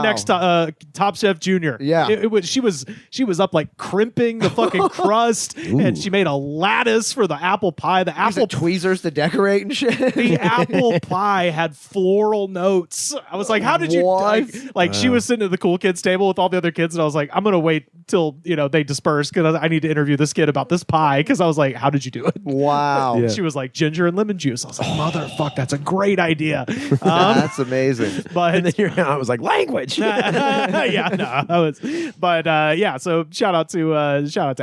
next to Top Chef Junior. Yeah. She was up like crimping the fucking crust, and she made a lattice for the apple pie. The apple tweezers to decorate and shit. The apple pie had floral notes. I was like, how did you like she was sitting at the cool kids table with all the other kids, and I was like, I'm gonna wait till they disperse because I need to interview this kid about this pie, because I was like, how did you do it? Wow. Yeah. She was like, ginger and lemon juice. I was like, motherfuck, that's a great idea. That's amazing. But and then I was like, language. yeah, no, that was. But yeah, so shout out to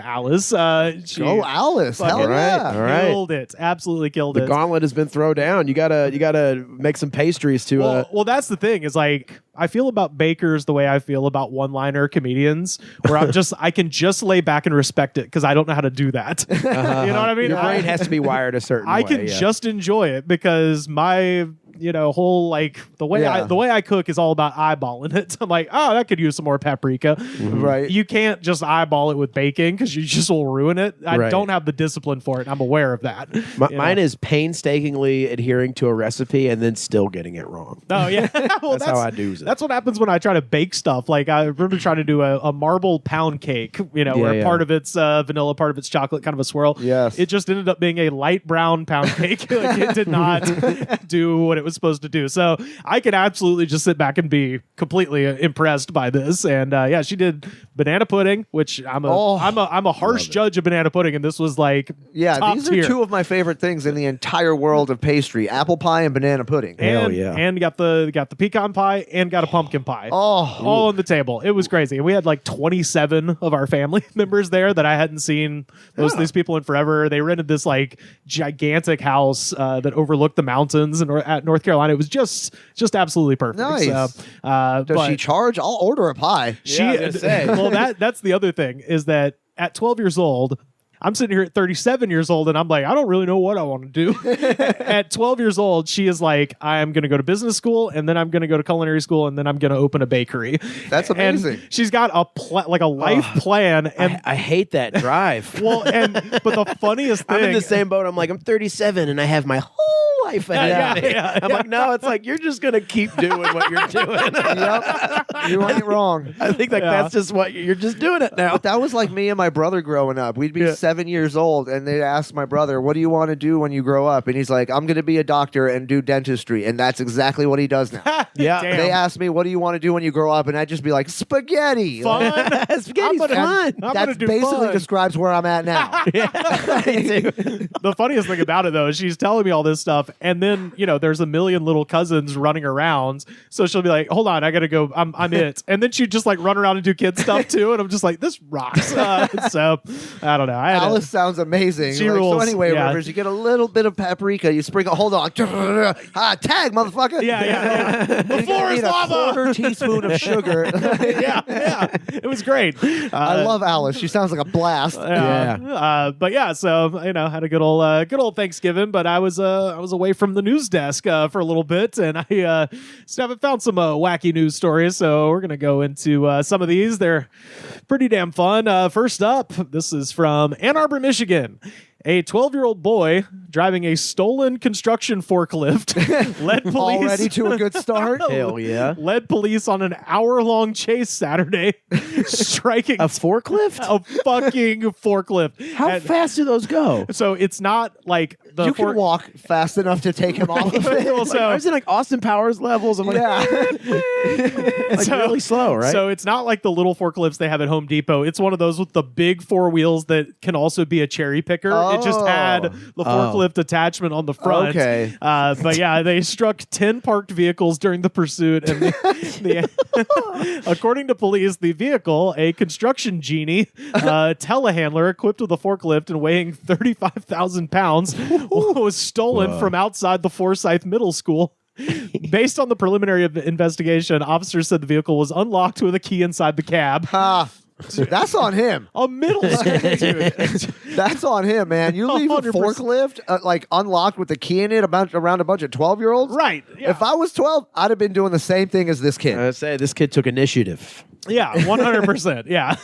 Alice. She Alice. Hell fucking yeah. All right. killed it. Absolutely killed The it. gauntlet has been thrown down. You gotta make some pastries to. Well, that's the thing. Is like, I feel about bakers the way I feel about one-liner comedians, where I can just lay back and respect it because I don't know how to do that. You know what I mean? Your brain has to be wired a certain way. I can just enjoy it because my whole like the way I cook is all about eyeballing it. I'm like, oh, that could use some more paprika. Right. You can't just eyeball it with baking because you just will ruin it. I Right. don't have the discipline for it. I'm aware of that. Mine is painstakingly adhering to a recipe and then still getting it wrong. Oh yeah, well, That's how I do it. That's what happens when I try to bake stuff. Like I remember trying to do a marble pound cake. Where part of it's vanilla, part of it's chocolate, kind of a swirl. Yes. It just ended up being a light brown pound cake. Like, it did not do what it was supposed to do. So I can absolutely just sit back and be completely impressed by this. And yeah, she did banana pudding, which I'm a harsh judge of banana pudding, and this was like top these tier. are two of my favorite things in the entire world of pastry: apple pie and banana pudding. Hell yeah. And got the pecan pie and got a pumpkin pie. All on the table. It was crazy. And we had like 27 of our family members there that I hadn't seen most of these people in forever. They rented this like gigantic house that overlooked the mountains at North Carolina. It was just absolutely perfect. Nice. So, Does she charge? I'll order a pie. Well, that's the other thing, is that at 12 years old, I'm sitting here at 37 years old, and I'm like, I don't really know what I want to do. At 12 years old, she is like, I am going to go to business school, and then I'm going to go to culinary school, and then I'm going to open a bakery. That's amazing. And she's got a life plan. And I hate that drive. well, but the funniest thing, I'm in the same boat. I'm like, I'm 37 and I have my whole life ahead of me. I'm like, no, it's like you're just gonna keep doing what you're doing. Yep. You ain't wrong. I think that's just what you're just doing it now. But that was like me and my brother growing up. We'd be 7 years old, and they'd ask my brother, what do you want to do when you grow up? And he's like, I'm going to be a doctor and do dentistry. And that's exactly what he does now. Yeah. Damn. They asked me, what do you want to do when you grow up? And I'd just be like, spaghetti. fun. Spaghetti's I'm fun. That basically fun. describes where I'm at now. The funniest thing about it, though, is she's telling me all this stuff, and then there's a million little cousins running around, so she'll be like, hold on, I gotta go, I'm it, and then she'd just like run around and do kid stuff too, and I'm just like, this rocks. So I don't know. Alice sounds amazing. She rules. So anyway, Yeah. Rivers, you get a little bit of paprika, you sprinkle, hold on, tag, motherfucker. Yeah. The floor is a lava. quarter teaspoon of sugar. yeah. It was great. I love Alice. She sounds like a blast. But yeah, so had a good old Thanksgiving, but I was away from the news desk for a little bit, and I still haven't found some wacky news stories, so we're gonna go into some of these. They're pretty damn fun. First up, this is from Ann Arbor, Michigan. A 12-year-old boy driving a stolen construction forklift led police Already to a good start. Hell yeah. led police on an hour-long chase Saturday, striking A forklift? a fucking forklift. How fast do those go? So it's not like the You can walk fast enough to take him off of it. Well, so- I was in like Austin Powers levels. I'm like, like really slow, right? So it's not like the little forklifts they have at Home Depot. It's one of those with the big four wheels that can also be a cherry picker. Oh, It just had the forklift attachment on the front. Okay. But yeah, they struck 10 parked vehicles during the pursuit. And according to police, the vehicle, a construction genie, telehandler equipped with a forklift and weighing 35,000 pounds, was stolen from outside the Forsyth Middle School. Based on the preliminary investigation, officers said the vehicle was unlocked with a key inside the cab. That's on him. A middle school dude. That's on him, man. You leave a 100%. forklift like unlocked with the key in it around a bunch of 12-year-olds? Right. Yeah. If I was 12, I'd have been doing the same thing as this kid. I say this kid took initiative. Yeah, 100%. Yeah.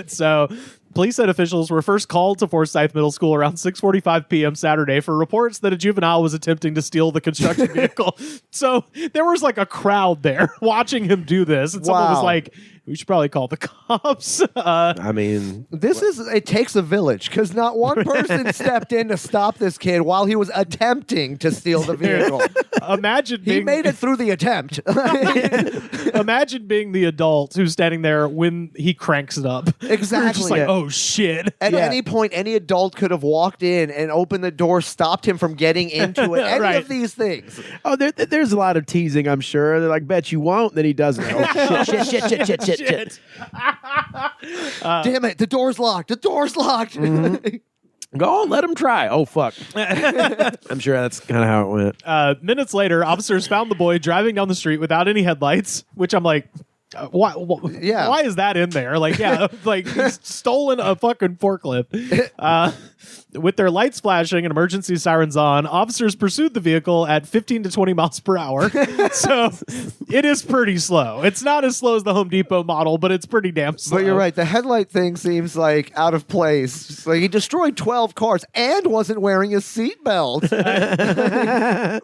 So police said officials were first called to Forsyth Middle School around 6:45 p.m. Saturday for reports that a juvenile was attempting to steal the construction vehicle. So there was like a crowd there watching him do this. And someone was Wow. like, we should probably call the cops. I mean, It takes a village because not one person stepped in to stop this kid while he was attempting to steal the vehicle. Imagine He being, made it through the attempt. imagine being the adult who's standing there when he cranks it up. Exactly. You're just like, Yeah. oh shit. At Yeah. any point, any adult could have walked in and opened the door, stopped him from getting into it. Any Right. of these things. oh, there's a lot of teasing, I'm sure. They're like, bet you won't. Then he doesn't. Oh, shit. Damn it, the door's locked. The door's locked. Go on, let him try. Oh, fuck. I'm sure that's kind of how it went. Minutes later, officers found the boy driving down the street without any headlights, which I'm like, why? Yeah. Why is that in there? Like, yeah, like he's stolen a fucking forklift. With their lights flashing and emergency sirens on, officers pursued the vehicle at 15 to 20 miles per hour. So it is pretty slow. It's not as slow as the Home Depot model, but it's pretty damn slow. But you're right. The headlight thing seems like out of place. It's like he destroyed 12 cars and wasn't wearing his seatbelt.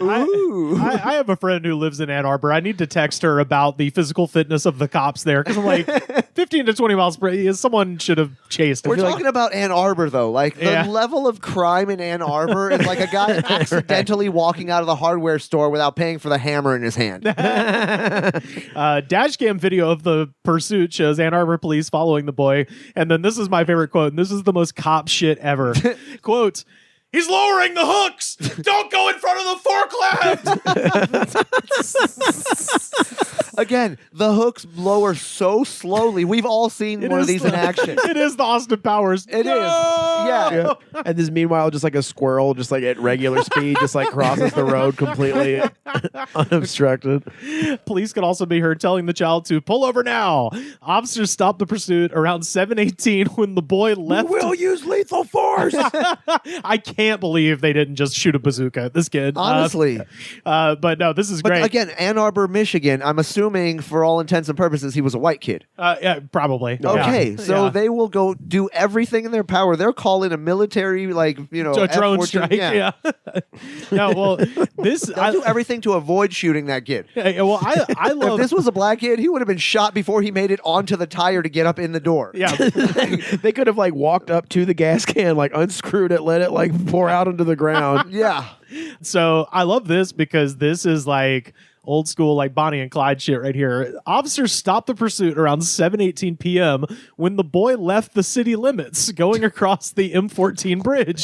Ooh. I have a friend who lives in Ann Arbor. I need to text her about the physical fitness of the cops there because I'm like, 15 to 20 miles per hour, someone should have chased him. We're talking about Ann Arbor, though. Like, the Yeah. level of crime in Ann Arbor is like a guy accidentally walking out of the hardware store without paying for the hammer in his hand. Dash cam video of the pursuit shows Ann Arbor police following the boy. And then this is my favorite quote, and this is the most cop shit ever. Quote, "He's lowering the hooks! Don't go in front of the forklift!" Again, the hooks lower so slowly. We've all seen one of these in action. It is the Austin Powers. It is. Yeah. And this, meanwhile, just like a squirrel, just like at regular speed, just like crosses the road completely unobstructed. Police could also be heard telling the child to pull over now. Officers stopped the pursuit around 7:18 when the boy left. We'll use lethal force. I can't believe they didn't just shoot a bazooka at this kid. Honestly. But no, this is But great. again, Ann Arbor, Michigan, I'm assuming for all intents and purposes, he was a white kid. Yeah, probably. Okay, Yeah. so Yeah. they will go do everything in their power. They're calling a military, like, a drone F-14. strike. Yeah. No, well, this They'll do everything to avoid shooting that kid. well, I If love this was a black kid, he would have been shot before he made it onto the tire to get up in the door. Yeah, They could have like walked up to the gas can, like unscrewed it, let it like pour out onto the ground. Yeah. so I love this because this is like old school, like Bonnie and Clyde shit right here. Officers stopped the pursuit around 7:18 p.m. when the boy left the city limits, going across the M14 bridge.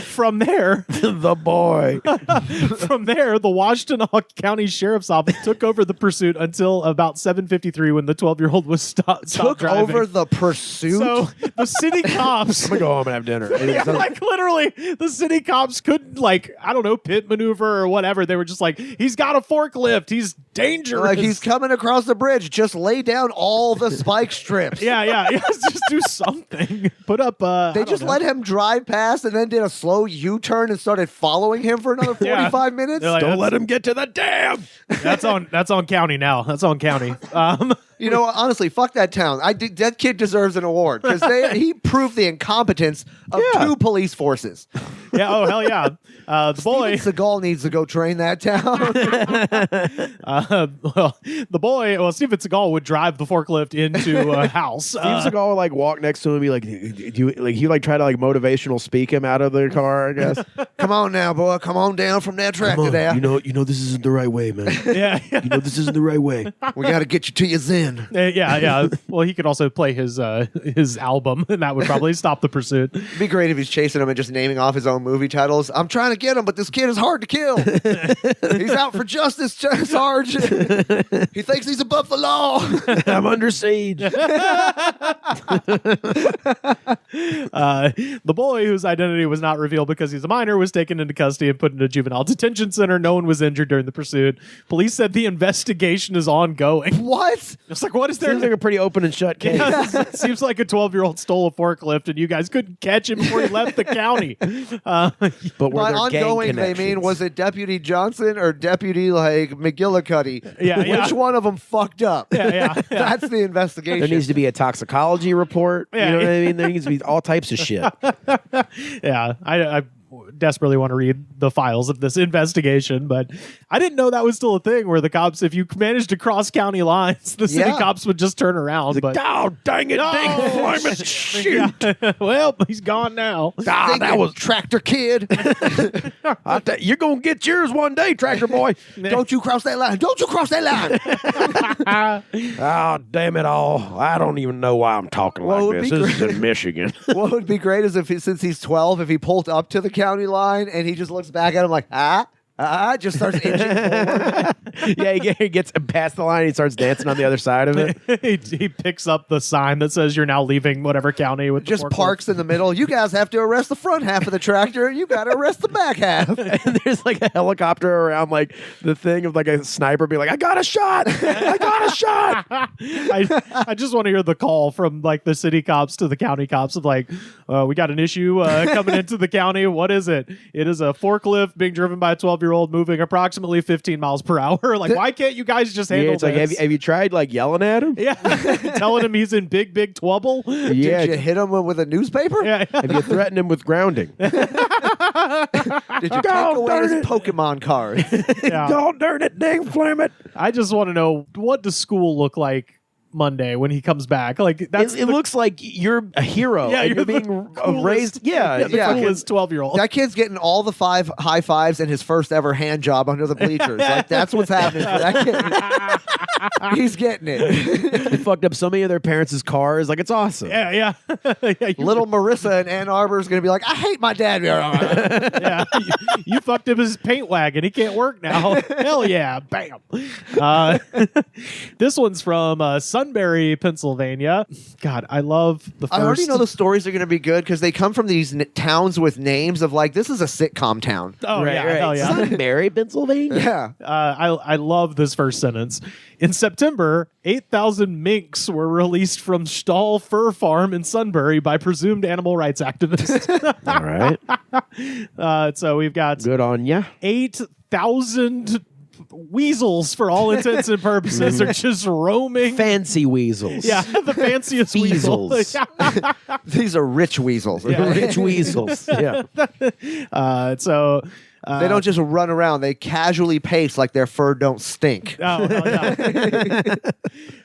From there, The boy. the Washington County Sheriff's Office took over the pursuit until about 7:53 when the 12-year-old was stopped Took driving. over the pursuit. So the city cops, I'm gonna go home and have dinner. yeah, like literally, the city cops couldn't, like, I don't know, pit maneuver or whatever. They were just like, he's got a forklift. He's dangerous. like he's coming across the bridge. Just lay down all the spike strips. yeah. Just do something. Put up. They just let him drive past and then did a slow U-turn and started following him for another 45 minutes. They're like, Don't let him get to the dam. That's on county now. That's on county. You know, honestly, fuck that town. That kid deserves an award because he proved the incompetence of Yeah. 2 police forces. Yeah. Oh hell yeah. The boy. Steven Seagal needs to go train that town. Steven Seagal would drive the forklift into a house. Steve Seagal would like walk next to him and be like, do you, like he like try to like motivational speak him out of the car, I guess. Come on now, boy. Come on down from that tractor there. you know this isn't the right way, man. Yeah. You know this isn't the right way. We got to get you to your zen. Yeah. Well, he could also play his album, and that would probably stop the pursuit. It'd be great if he's chasing him and just naming off his own movie titles. I'm trying to get him, but this kid is hard to kill. He's out for justice, Sarge. He thinks he's above the law. I'm under siege. The boy, whose identity was not revealed because he's a minor, was taken into custody and put into a juvenile detention center. No one was injured during the pursuit. Police said the investigation is ongoing. What? It's like, what is there? Seems like a pretty open and shut case. It seems like a 12-year-old stole a forklift and you guys couldn't catch him before he left the county. But were By there gang ongoing, they mean, connections? was it Deputy Johnson or Deputy like McGillicuddy? Yeah. Which one of them fucked up? Yeah. That's the investigation. There needs to be a toxicology report. Yeah. You know what I mean? There needs to be all types of shit. Yeah, I desperately want to read the files of this investigation, but I didn't know that was still a thing where the cops, if you managed to cross county lines, the city cops would just turn around. But Oh, dang it, dang flaming shoot. yeah. Well, he's gone now. Ah, that was Tractor Kid. you're gonna get yours one day, tractor boy. Don't you cross that line. Don't you cross that line. Oh, damn it all. I don't even know why I'm talking Well, it like would this. be This is in Michigan. What would be great is if, since he's 12, if he pulled up to the county line and he just looks back at him like, just starts inching forward. Yeah, he gets past the line and he starts dancing on the other side of it. he picks up the sign that says you're now leaving whatever county with Just the forklift. parks in the middle. You guys have to arrest the front half of the tractor. And you got to arrest the back half. And there's like a helicopter around like the thing of like a sniper being like, I got a shot. I got a shot. I just want to hear the call from like the city cops to the county cops of like, we got an issue coming into the county. What is it? It is a forklift being driven by a 12-year-old moving approximately 15 miles per hour. Like, why can't you guys just handle Yeah, it's like, this? have you tried like yelling at him? Yeah, telling him he's in big trouble. Yeah. Did you hit him with a newspaper? Yeah, Have you threatened him with grounding? Did you take away darn his it. Pokemon card? yeah. God darn it, dang flam it. I just want to know, what does school look like Monday when he comes back? Like, that's It looks like you're a hero. Yeah, and you're you're the being coolest- raised. Yeah, the yeah. coolest 12-year-old. That kid's getting all the 5 high fives and his first ever hand job under the bleachers. Like, that's what's happening for that kid. He's getting it. They fucked up so many of their parents' cars. Like, it's awesome. Yeah. yeah, Little Marissa in Ann Arbor is going to be like, I hate my dad. yeah. You fucked up his paint wagon. He can't work now. Hell yeah. Bam. This one's from Sunbury, Pennsylvania. God, I love the first. I already know the stories are going to be good because they come from these towns with names of like, this is a sitcom town. Oh, yeah. Hell yeah. Sunbury, Pennsylvania. Yeah. I love this first sentence. In September, 8,000 minks were released from Stahl Fur Farm in Sunbury by presumed animal rights activists. All right. So we've got Good on ya. 8,000 weasels, for all intents and purposes, are just roaming. Fancy weasels. Yeah, the fanciest weasels. Weasels. These are rich weasels. Rich weasels. Yeah. So They don't just run around. They casually pace like their fur don't stink. Oh, no.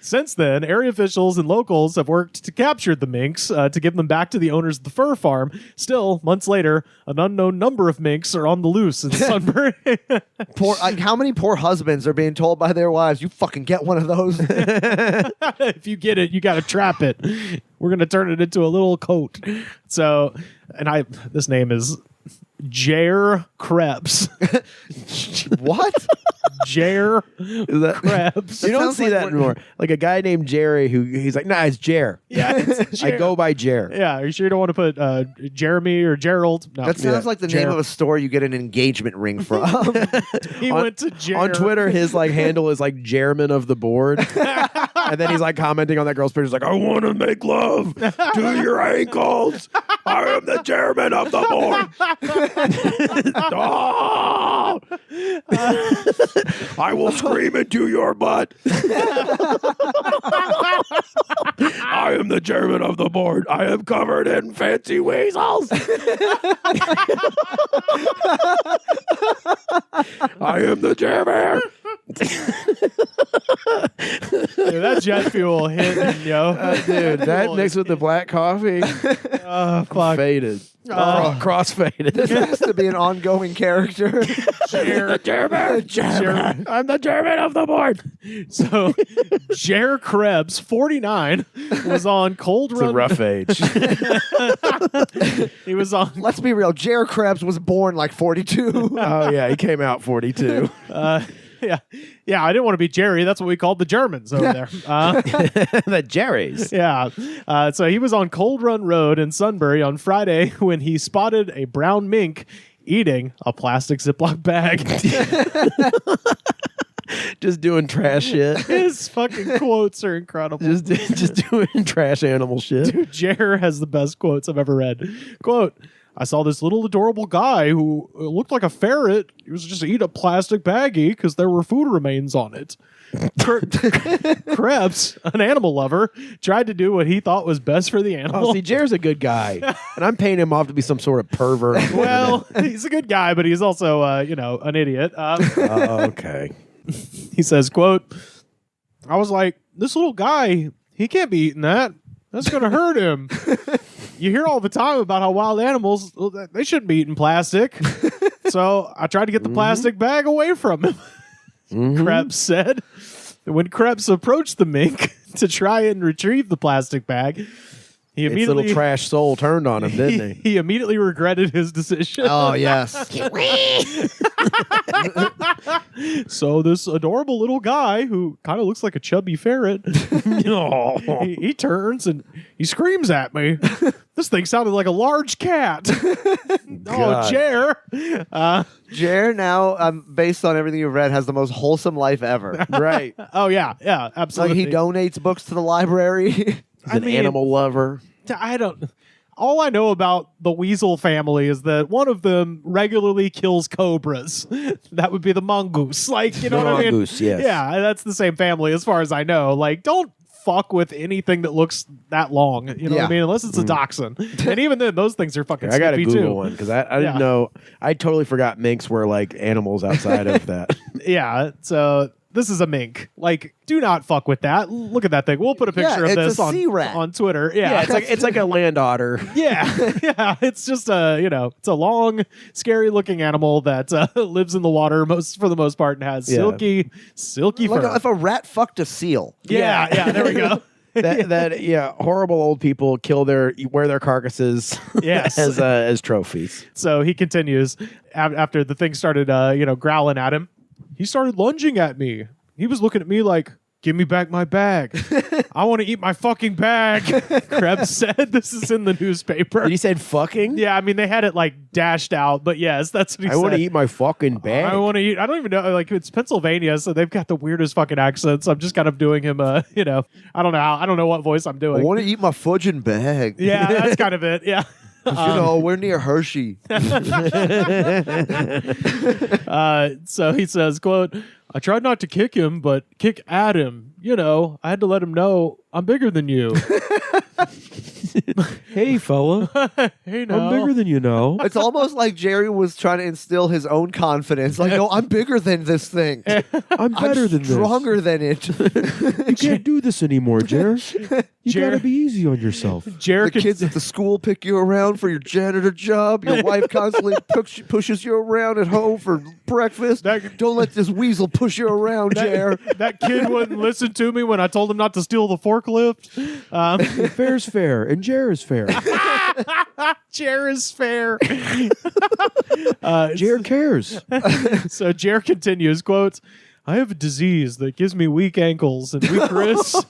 Since then, area officials and locals have worked to capture the minks to give them back to the owners of the fur farm. Still, months later, an unknown number of minks are on the loose in Sunbury. How many poor husbands are being told by their wives, you fucking get one of those? If you get it, you got to trap it. We're going to turn it into a little coat. So, this name is Jer Krebs. What? Jer Is that- Krebs. You don't sounds see like that what- anymore. Like a guy named Jerry who he's like, nah, it's Jer. Yeah, it's I Jer. go by Jer. Yeah, are you sure you don't want to put Jeremy or Gerald? No. That sounds like the name Jer. of a store you get an engagement ring from. He went to Jer. On Twitter, his like handle is like Jerman of the board. And then he's like commenting on that girl's picture. He's like, I want to make love to your ankles. I am the chairman of the board. Oh! I will scream into your butt. I am the chairman of the board. I am covered in fancy weasels. I am the chairman. Dude, that jet fuel hit, yo. Dude, that mixed with the black coffee, Oh, fuck. faded. Crossfaded. This has to be an ongoing character. German. I'm the German of the board. So, Jer Krebs, 49, was on Cold It's a Run. rough age. He was on. Let's be real. Jer Krebs was born like 42. Oh yeah, he came out 42. Yeah, I didn't want to be Jerry. That's what we called the Germans over there. The Jerry's. Yeah. So he was on Cold Run Road in Sunbury on Friday when he spotted a brown mink eating a plastic Ziploc bag. Just doing trash shit. His fucking quotes are incredible. Just doing trash animal shit. Dude, Jer has the best quotes I've ever read. Quote, I saw this little adorable guy who looked like a ferret. He was just eating a plastic baggie because there were food remains on it. Krebs, an animal lover, tried to do what he thought was best for the animal. Oh, see, Jer's a good guy, and I'm paying him off to be some sort of pervert. Well, he's a good guy, but he's also, an idiot. Okay. He says, quote, I was like, this little guy, he can't be eating that. That's going to hurt him. You hear all the time about how wild animals, they shouldn't be eating plastic. So I tried to get the plastic bag away from him, Krebs said. When Krebs approached the mink to try and retrieve the plastic bag, he Its immediately little trash soul turned on him, didn't he? he immediately regretted his decision. Oh, yes. So this adorable little guy who kind of looks like a chubby ferret, he turns and he screams at me. This thing sounded like a large cat. Oh, Jer. Jer now, based on everything you've read, has the most wholesome life ever. Right. Oh, yeah, Like absolutely. he donates books to the library. He's an animal lover. All I know about the Weasel family is that one of them regularly kills cobras. That would be the mongoose. Like, you know what I mean? Mongoose, yes. Yeah, that's the same family as far as I know. Like, don't fuck with anything that looks that long. You know what I Yeah. mean? Unless it's a dachshund. And even then, those things are fucking I got to snoopy Google too. one because I didn't know. I totally forgot minks were like animals outside of that. Yeah, so this is a mink. Like, do not fuck with that. Look at that thing. We'll put a picture of it's this a sea rat. on Twitter. Yeah, Yeah, it's like a land otter. yeah. It's just it's a long, scary looking animal that lives in the water for the most part and has silky Like fur. if a rat fucked a seal. Yeah, there we go. Horrible old people wear their carcasses Yes. as trophies. So he continues after the thing started growling at him. He started lunging at me. He was looking at me like, give me back my bag. I want to eat my fucking bag. Krebs said. This is in the newspaper. Did he said fucking? Yeah, I mean, they had it like dashed out, but yes, that's what he said. I want to eat my fucking bag. I want to eat. I don't even know. Like, it's Pennsylvania, so they've got the weirdest fucking accents. I'm just kind of doing him. I don't know what voice I'm I doing. want to eat my fudging bag. Yeah, that's kind of it. Yeah. We're near Hershey. So he says, quote, I tried not to kick him, but kick at him. I had to let him know I'm bigger than you. Hey, fella. Hey, now. I'm bigger than you know. It's almost like Jerry was trying to instill his own confidence. Like, no, I'm bigger than this thing. I'm better than Stronger than it. You can't do this anymore, Jer. You Jer- gotta be easy on yourself. Jared The kids at the school pick you around for your janitor job. Your wife constantly pushes you around at home for breakfast. Don't let this weasel push you around, Jer. that kid wouldn't listen to me when I told him not to steal the forklift. Fair's fair, and Jer is fair. Jer is fair. Jer cares. So Jer continues, quote, I have a disease that gives me weak ankles and weak wrists.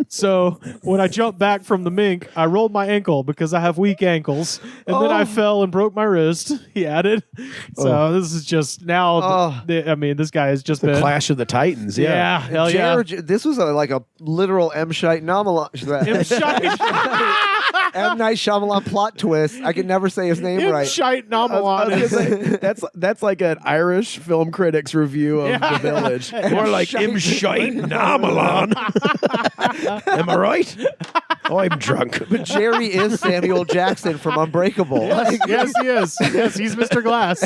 So when I jumped back from the mink, I rolled my ankle because I have weak ankles. And then I fell and broke my wrist, he added. So this is just now, this guy has just been. Clash of the Titans, Yeah, hell yeah. This was like a literal M. Night Shyamalan plot twist. I can never say his name right. Shite I was gonna Nomalon. say, that's like an Irish film critics review of The Village. More like Shite. M. Shite Nomalon. Am I right? Oh, I'm drunk. But Jerry is Samuel Jackson from Unbreakable. Like, Yes, he is. Yes, he's Mr. Glass.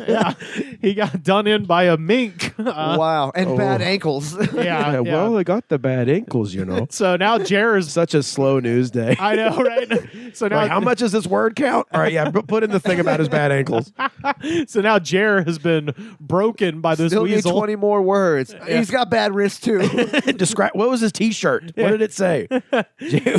Yeah, he got done in by a mink. wow. And bad ankles. Yeah, Well, I got the bad ankles, So now Jer's. Such a slow news day. I know, right? So now, Like, how much does this word count? All right, yeah, put in the thing about his bad ankles. so now Jer has been broken by this Still need weasel. 20 more words. He's got bad wrists too. Describe what was his T-shirt? What did it say?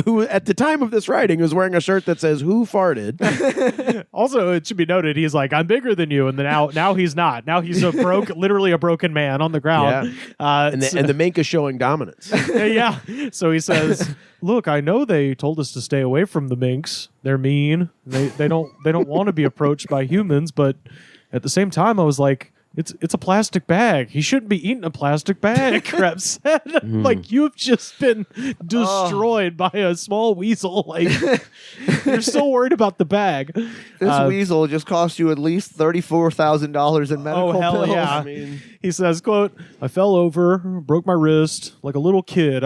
Who, at the time of this writing, was wearing a shirt that says "Who farted?" Also, it should be noted, he's like, I'm bigger than you, and then now he's not. Now he's literally a broken man on the ground. And the mink is showing dominance. Yeah. So he says, "Look, I know they told us to stay away from the minks. They're mean. They don't want to be approached by humans, but at the same time, I was like, it's a plastic bag. He shouldn't be eating a plastic bag," Krebs said. Like, you've just been destroyed by a small weasel. Like, you're so worried about the bag. This weasel just cost you at least $34,000 in medical Oh, hell bills. yeah. He says, quote, "I fell over, broke my wrist like a little kid.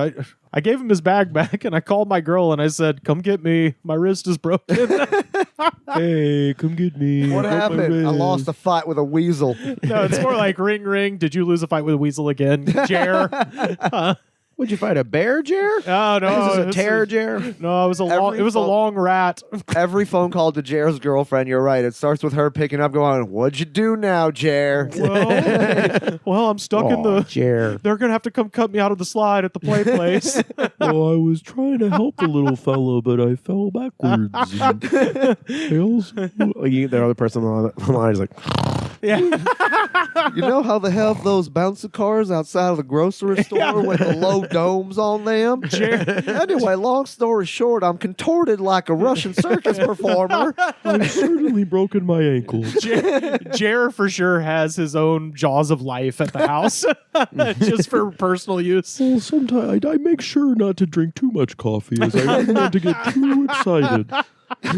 I gave him his bag back, and I called my girl, and I said, 'Come get me. My wrist is broken.'" Hey, come get me. What Broke my happened? I wrist. lost a fight with a weasel. No, it's more like, ring, ring. Did you lose a fight with a weasel again, Jer? Would you fight a bear, Jer? Oh, no. This is a tear, Jer. No, it was a long rat. Every phone call to Jer's girlfriend, you're right. It starts with her picking up, going, "What'd you do now, Jer?" Well, I'm stuck in the... Jer. They're going to have to come cut me out of the slide at the play place. Oh, I was trying to help the little fellow, but I fell backwards. The other person on the line is like, Yeah. You know how they have those bouncy cars outside of the grocery store with the low domes on them? Anyway, long story short, I'm contorted like a Russian circus performer. I've certainly broken my ankle. Jer for sure has his own jaws of life at the house, just for personal use. Well, sometimes I make sure not to drink too much coffee, as I don't want to get too excited.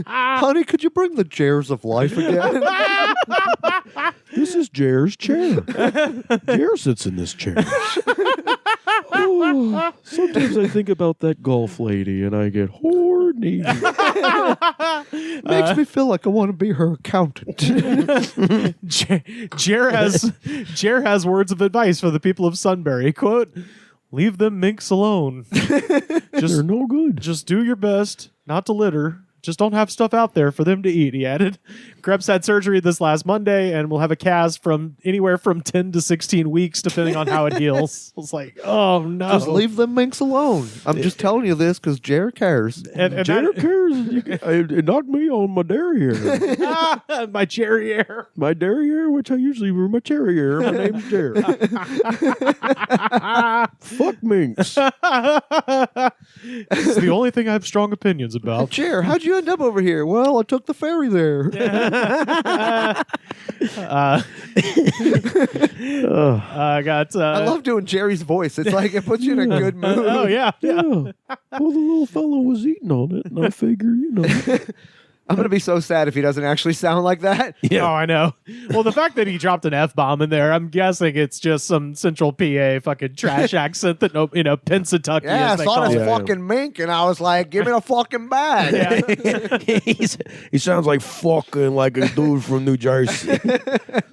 Honey, could you bring the Jers of life again? This is Jer's chair. Jer sits in this chair. Oh, sometimes I think about that golf lady and I get horny. Makes me feel like I want to be her accountant. Jer has words of advice for the people of Sunbury. Quote, "Leave them minks alone. They're no good. Just do your best not to litter. Just don't have stuff out there for them to eat," he added. Krebs had surgery this last Monday and will have a cast from anywhere from 10 to 16 weeks, depending on how it heals. I was like, oh, no. Just leave them minks alone. I'm just telling you this because Jer cares. And Jer cares. It knocked me on my derriere. my derriere. My derriere, which I usually wear my terrier. My name's Jer. Fuck minks. It's the only thing I have strong opinions about. Jer, how'd you end up over here? Well, I took the ferry there. I got. I love doing Jerry's voice. It's like it puts you in a good mood. Oh yeah. Yeah. Well, the little fellow was eating on it, and I figure, I'm going to be so sad if he doesn't actually sound like that. Yeah. Oh, I know. Well, the fact that he dropped an F-bomb in there, I'm guessing it's just some Central PA fucking trash accent that, Pennsatucky, Yeah, I as they saw call this it. fucking mink, and I was like, give me a fucking bag. he sounds like fucking like a dude from New Jersey.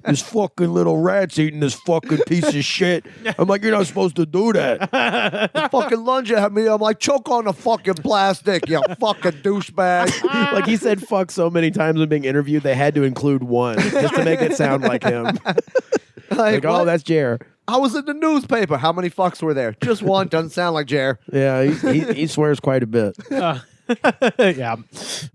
This fucking little rat's eating this fucking piece of shit. I'm like, you're not supposed to do that. Fucking lunge at me. I'm like, choke on the fucking plastic, you fucking douchebag. Like he said fuck so many times when being interviewed, they had to include one just to make it sound like him. Like, oh, what? that's Jer. I was in the newspaper. How many fucks were there? Just one. Doesn't sound like Jer. Yeah, he swears quite a bit. Yeah.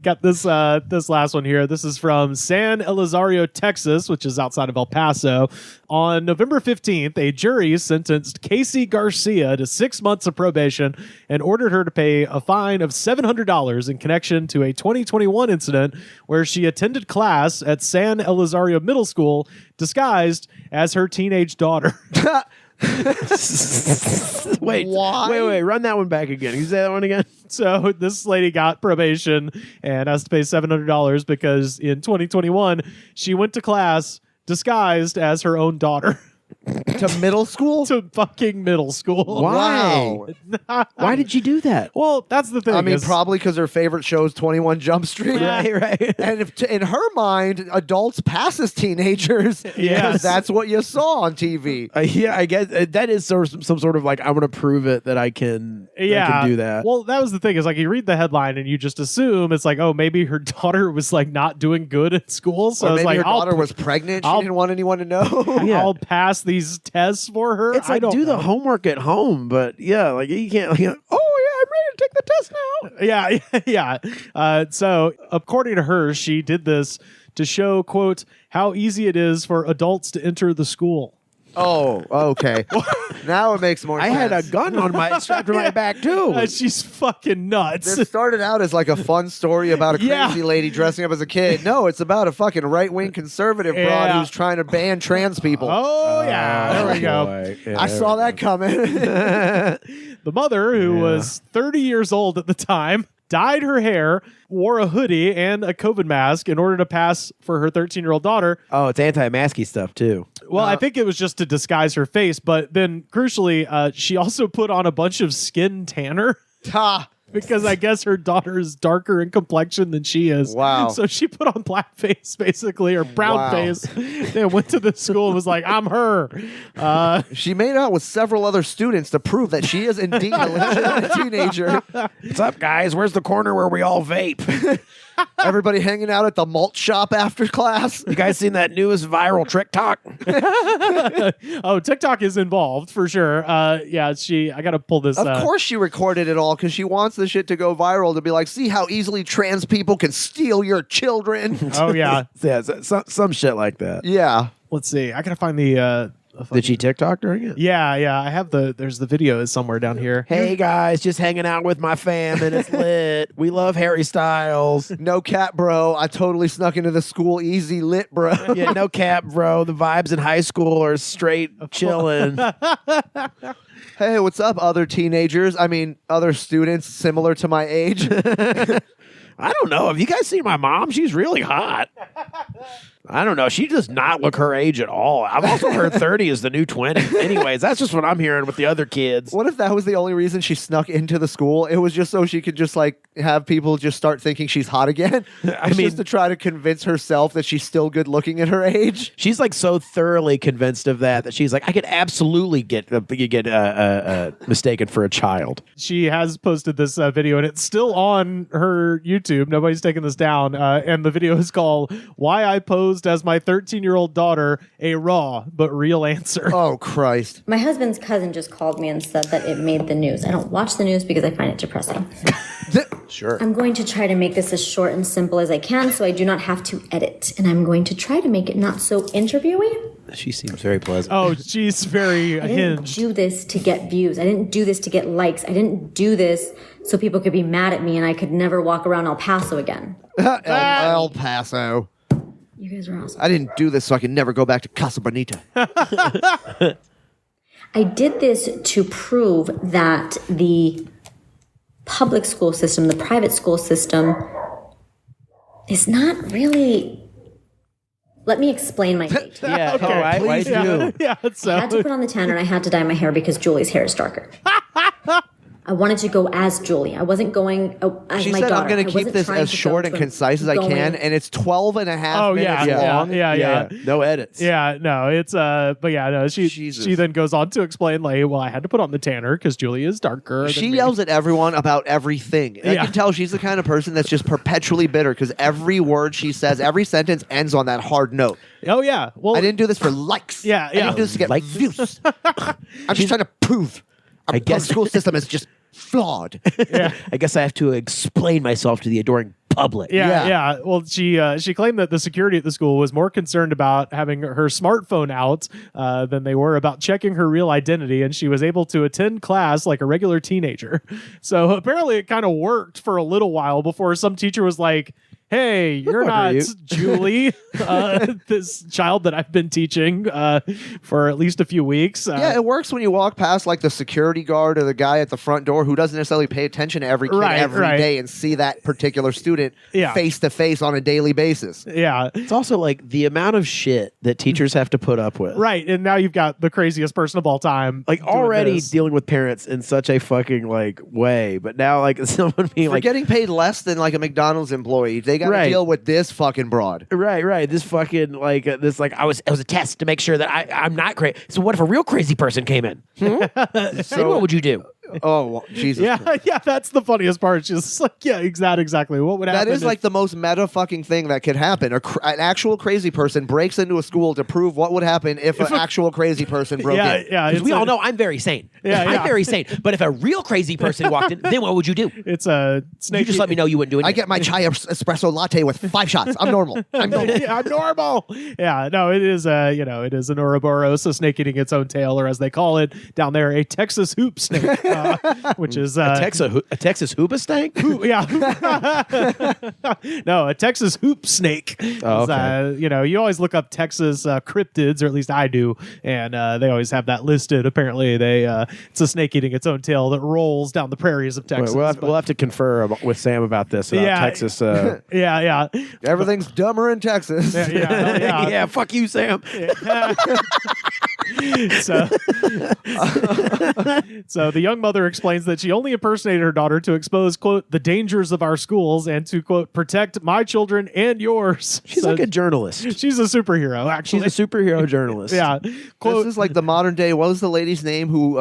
Got this last one here. This is from San Elizario, Texas, which is outside of El Paso. On November 15th, a jury sentenced Casey Garcia to 6 months of probation and ordered her to pay a fine of $700 in connection to a 2021 incident where she attended class at San Elizario Middle School disguised as her teenage daughter. Wait, run that one back again. Can you say that one again? So this lady got probation and has to pay $700 because in 2021 she went to class disguised as her own daughter. To middle school? to fucking middle school. Why? Wow. Why did you do that? Well, that's the thing. I mean, is- probably because her favorite show is 21 Jump Street. Right. And if in her mind, adults pass as teenagers, Yes. because that's what you saw on TV. Yeah, I guess that is some sort of like, I'm going to prove it that I can do that. Well, that was the thing is like you read the headline and you just assume it's like, oh, maybe her daughter was like not doing good at school. So Or it's maybe like, her daughter was pregnant. She I'll- didn't want anyone to know. Yeah. I'll pass these tests for her. It's I like, don't do the know. homework at home, but yeah, like you can't, oh yeah, I'm ready to take the test now. Yeah. So according to her, she did this to show, quote, how easy it is for adults to enter the school. Oh, okay. Now it makes more I sense. had a gun on my strapped to my back too. She's fucking nuts. This started out as like a fun story about a crazy Yeah. lady dressing up as a kid. No, it's about a fucking right-wing conservative broad Yeah. who's trying to ban trans people. Oh, yeah. There we go. Boy. Yeah, I saw that coming. The mother, who was 30 years old at the time, dyed her hair, wore a hoodie and a COVID mask in order to pass for her 13-year-old daughter. Oh, it's anti-masky stuff too. Well, I think it was just to disguise her face, but then crucially, she also put on a bunch of skin tanner. Ha! Because I guess her daughter is darker in complexion than she is. Wow. So she put on blackface, basically, or brown Wow. face, and went to the school and was like, I'm her. She made out with several other students to prove that she is indeed a legitimate teenager. What's up, guys? Where's the corner where we all vape? Everybody hanging out at the malt shop after class. You guys seen that newest viral TikTok? Oh, TikTok is involved for sure. Yeah, I got to pull this. Of course she recorded it all because she wants the shit to go viral to be like, see how easily trans people can steal your children. Oh, yeah. Yeah, some shit like that. Yeah. Let's see. I got to find the. Did she TikTok during it? Yeah. I have there's the video is somewhere down here. Hey guys, just hanging out with my fam and it's lit. We love Harry Styles. No cap, bro. I totally snuck into the school easy lit, bro. Yeah, no cap, bro. The vibes in high school are straight chilling. Hey, what's up, other teenagers? I mean, other students similar to my age. I don't know. Have you guys seen my mom? She's really hot. I don't know. She does not look her age at all. I've also heard 30 is the new 20. Anyways, that's just what I'm hearing with the other kids. What if that was the only reason she snuck into the school? It was just so she could just like have people just start thinking she's hot again. I It's mean- just to try to convince herself that she's still good looking at her age. She's like so thoroughly convinced of that she's like, I could absolutely get mistaken for a child. She has posted this video, and it's still on her YouTube. Nobody's taken this down. And the video is called "Why I Posed as My 13-Year-Old Daughter: A Raw but Real Answer." Oh, Christ. My husband's cousin just called me and said that it made the news. I don't watch the news because I find it depressing. Sure. I'm going to try to make this as short and simple as I can so I do not have to edit. And I'm going to try to make it not so interviewy. She seems very pleasant. Oh, she's very I didn't hinged. do this to get views. I didn't do this to get likes. I didn't do this so people could be mad at me and I could never walk around El Paso again. El Paso. You guys are awesome. I didn't do this so I can never go back to Casa Bonita. I did this to prove that the public school system, the private school system, is not really. Let me explain my age. Yeah, Okay, why please did you? Yeah, I had to so put on the tanner and I had to dye my hair because Julie's hair is darker. I wanted to go as Julie. I wasn't going as She my said, daughter. I'm going I to keep wasn't this trying as to short go and from concise as I going- can, and it's 12 and a half Oh, minutes yeah, long. yeah. No edits. Yeah, no, it's but yeah, no. She Jesus. then goes on to explain like, well, I had to put on the tanner because Julie is darker. She than me. yells at everyone about everything. I Yeah. can tell she's the kind of person that's just perpetually bitter because every word she says, every sentence ends on that hard note. Oh yeah, well, I didn't do this for likes. Yeah, I didn't yeah. do this to get Like- views. I'm just trying to prove our guess- school system is just flawed. yeah. I guess I have to explain myself to the adoring public. Yeah, Yeah. yeah. Well, she claimed that the security at the school was more concerned about having her smartphone out than they were about checking her real identity, and she was able to attend class like a regular teenager. So apparently, it kind of worked for a little while before some teacher was like, hey, you're fuck are not you?" Julie, this child that I've been teaching for at least a few weeks. Yeah, it works when you walk past like the security guard or the guy at the front door who doesn't necessarily pay attention to every kid every day and see that particular student face to face on a daily basis. Yeah. It's also like the amount of shit that teachers have to put up with. Right. And now you've got the craziest person of all time. Like doing already this. dealing with parents in such a fucking like way, but now like someone being For like getting paid less than like a McDonald's employee, they got to Right. deal with this fucking broad. right, this fucking like this like it was a test to make sure that I'm not crazy. So what if a real crazy person came in? Then what would you do? Oh, well, Jesus. Yeah, that's the funniest part. It's just like, yeah, exactly. What would happen? That is like the most meta fucking thing that could happen. An actual crazy person breaks into a school to prove what would happen if an actual crazy person broke in. Yeah. Because we all know I'm very sane. Yeah. I'm very sane. But if a real crazy person walked in, then what would you do? It's a snake. You just let me know you wouldn't do anything. I get my chai espresso latte with 5 shots. I'm normal. I'm normal. Yeah, I'm normal. Yeah, no, it is it is an Ouroboros, a snake eating its own tail, or as they call it down there, a Texas hoop snake, which is a Texas hoopa stank? yeah. No, a Texas hoop snake. Oh, okay. You always look up Texas cryptids, or at least I do, and they always have that listed. Apparently, it's a snake eating its own tail that rolls down the prairies of Texas. We'll have to confer with Sam about this. Texas. Yeah. Everything's dumber in Texas. Yeah. Yeah, fuck you, Sam. So the young mother explains that she only impersonated her daughter to expose, quote, the dangers of our schools and to, quote, protect my children and yours. She's like a journalist. She's a superhero, actually. She's a superhero journalist. Yeah. Quote, This is like the modern day. What was the lady's name who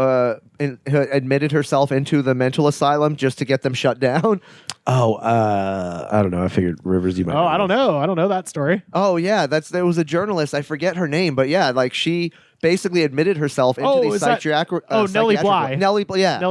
admitted herself into the mental asylum just to get them shut down? Oh, I don't know. I figured Rivers, you might. I don't know. I don't know that story. Oh yeah, there was a journalist. I forget her name, but yeah, like she basically admitted herself into these psychiatric. Nellie Bly. Nellie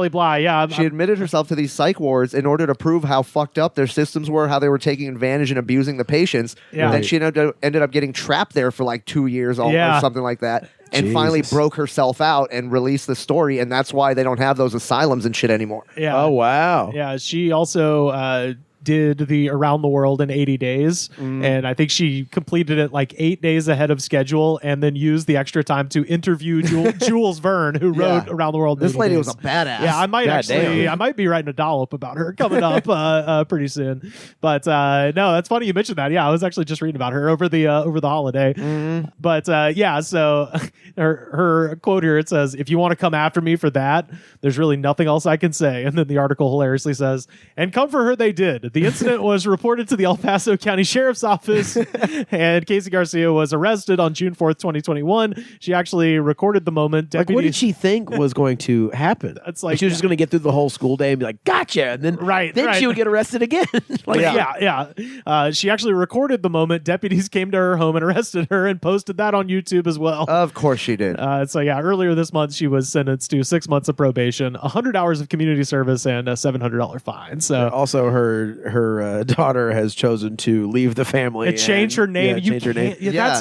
Bly, yeah. She admitted herself to these psych wards in order to prove how fucked up their systems were, how they were taking advantage and abusing the patients. Yeah. And then she ended up getting trapped there for like 2 years or something like that. And finally broke herself out and released the story, and that's why they don't have those asylums and shit anymore. Yeah. Oh wow. Yeah. She also did the Around the World in 80 days, and I think she completed it like 8 days ahead of schedule, and then used the extra time to interview Jules Verne, who wrote Around the World in This 80 lady days. was a badass. Yeah, I might damn. I might be writing a dollop about her coming up pretty soon. But no, that's funny you mentioned that. Yeah, I was actually just reading about her over the holiday. But so her quote here, it says, "If you want to come after me for that, there's really nothing else I can say." And then the article hilariously says, "And come for her they did. The incident was reported to the El Paso County Sheriff's Office, and Casey Garcia was arrested on June 4th, 2021. She actually recorded the moment. Like, what did she think was going to happen? It's like she was just going to get through the whole school day and be like, "Gotcha," and then she would get arrested again. She actually recorded the moment. Deputies came to her home and arrested her, and posted that on YouTube as well. Of course she did. Earlier this month she was sentenced to 6 months of probation, 100 hours of community service, and a $700 fine. So also her daughter has chosen to leave the family and change her name. Change her name.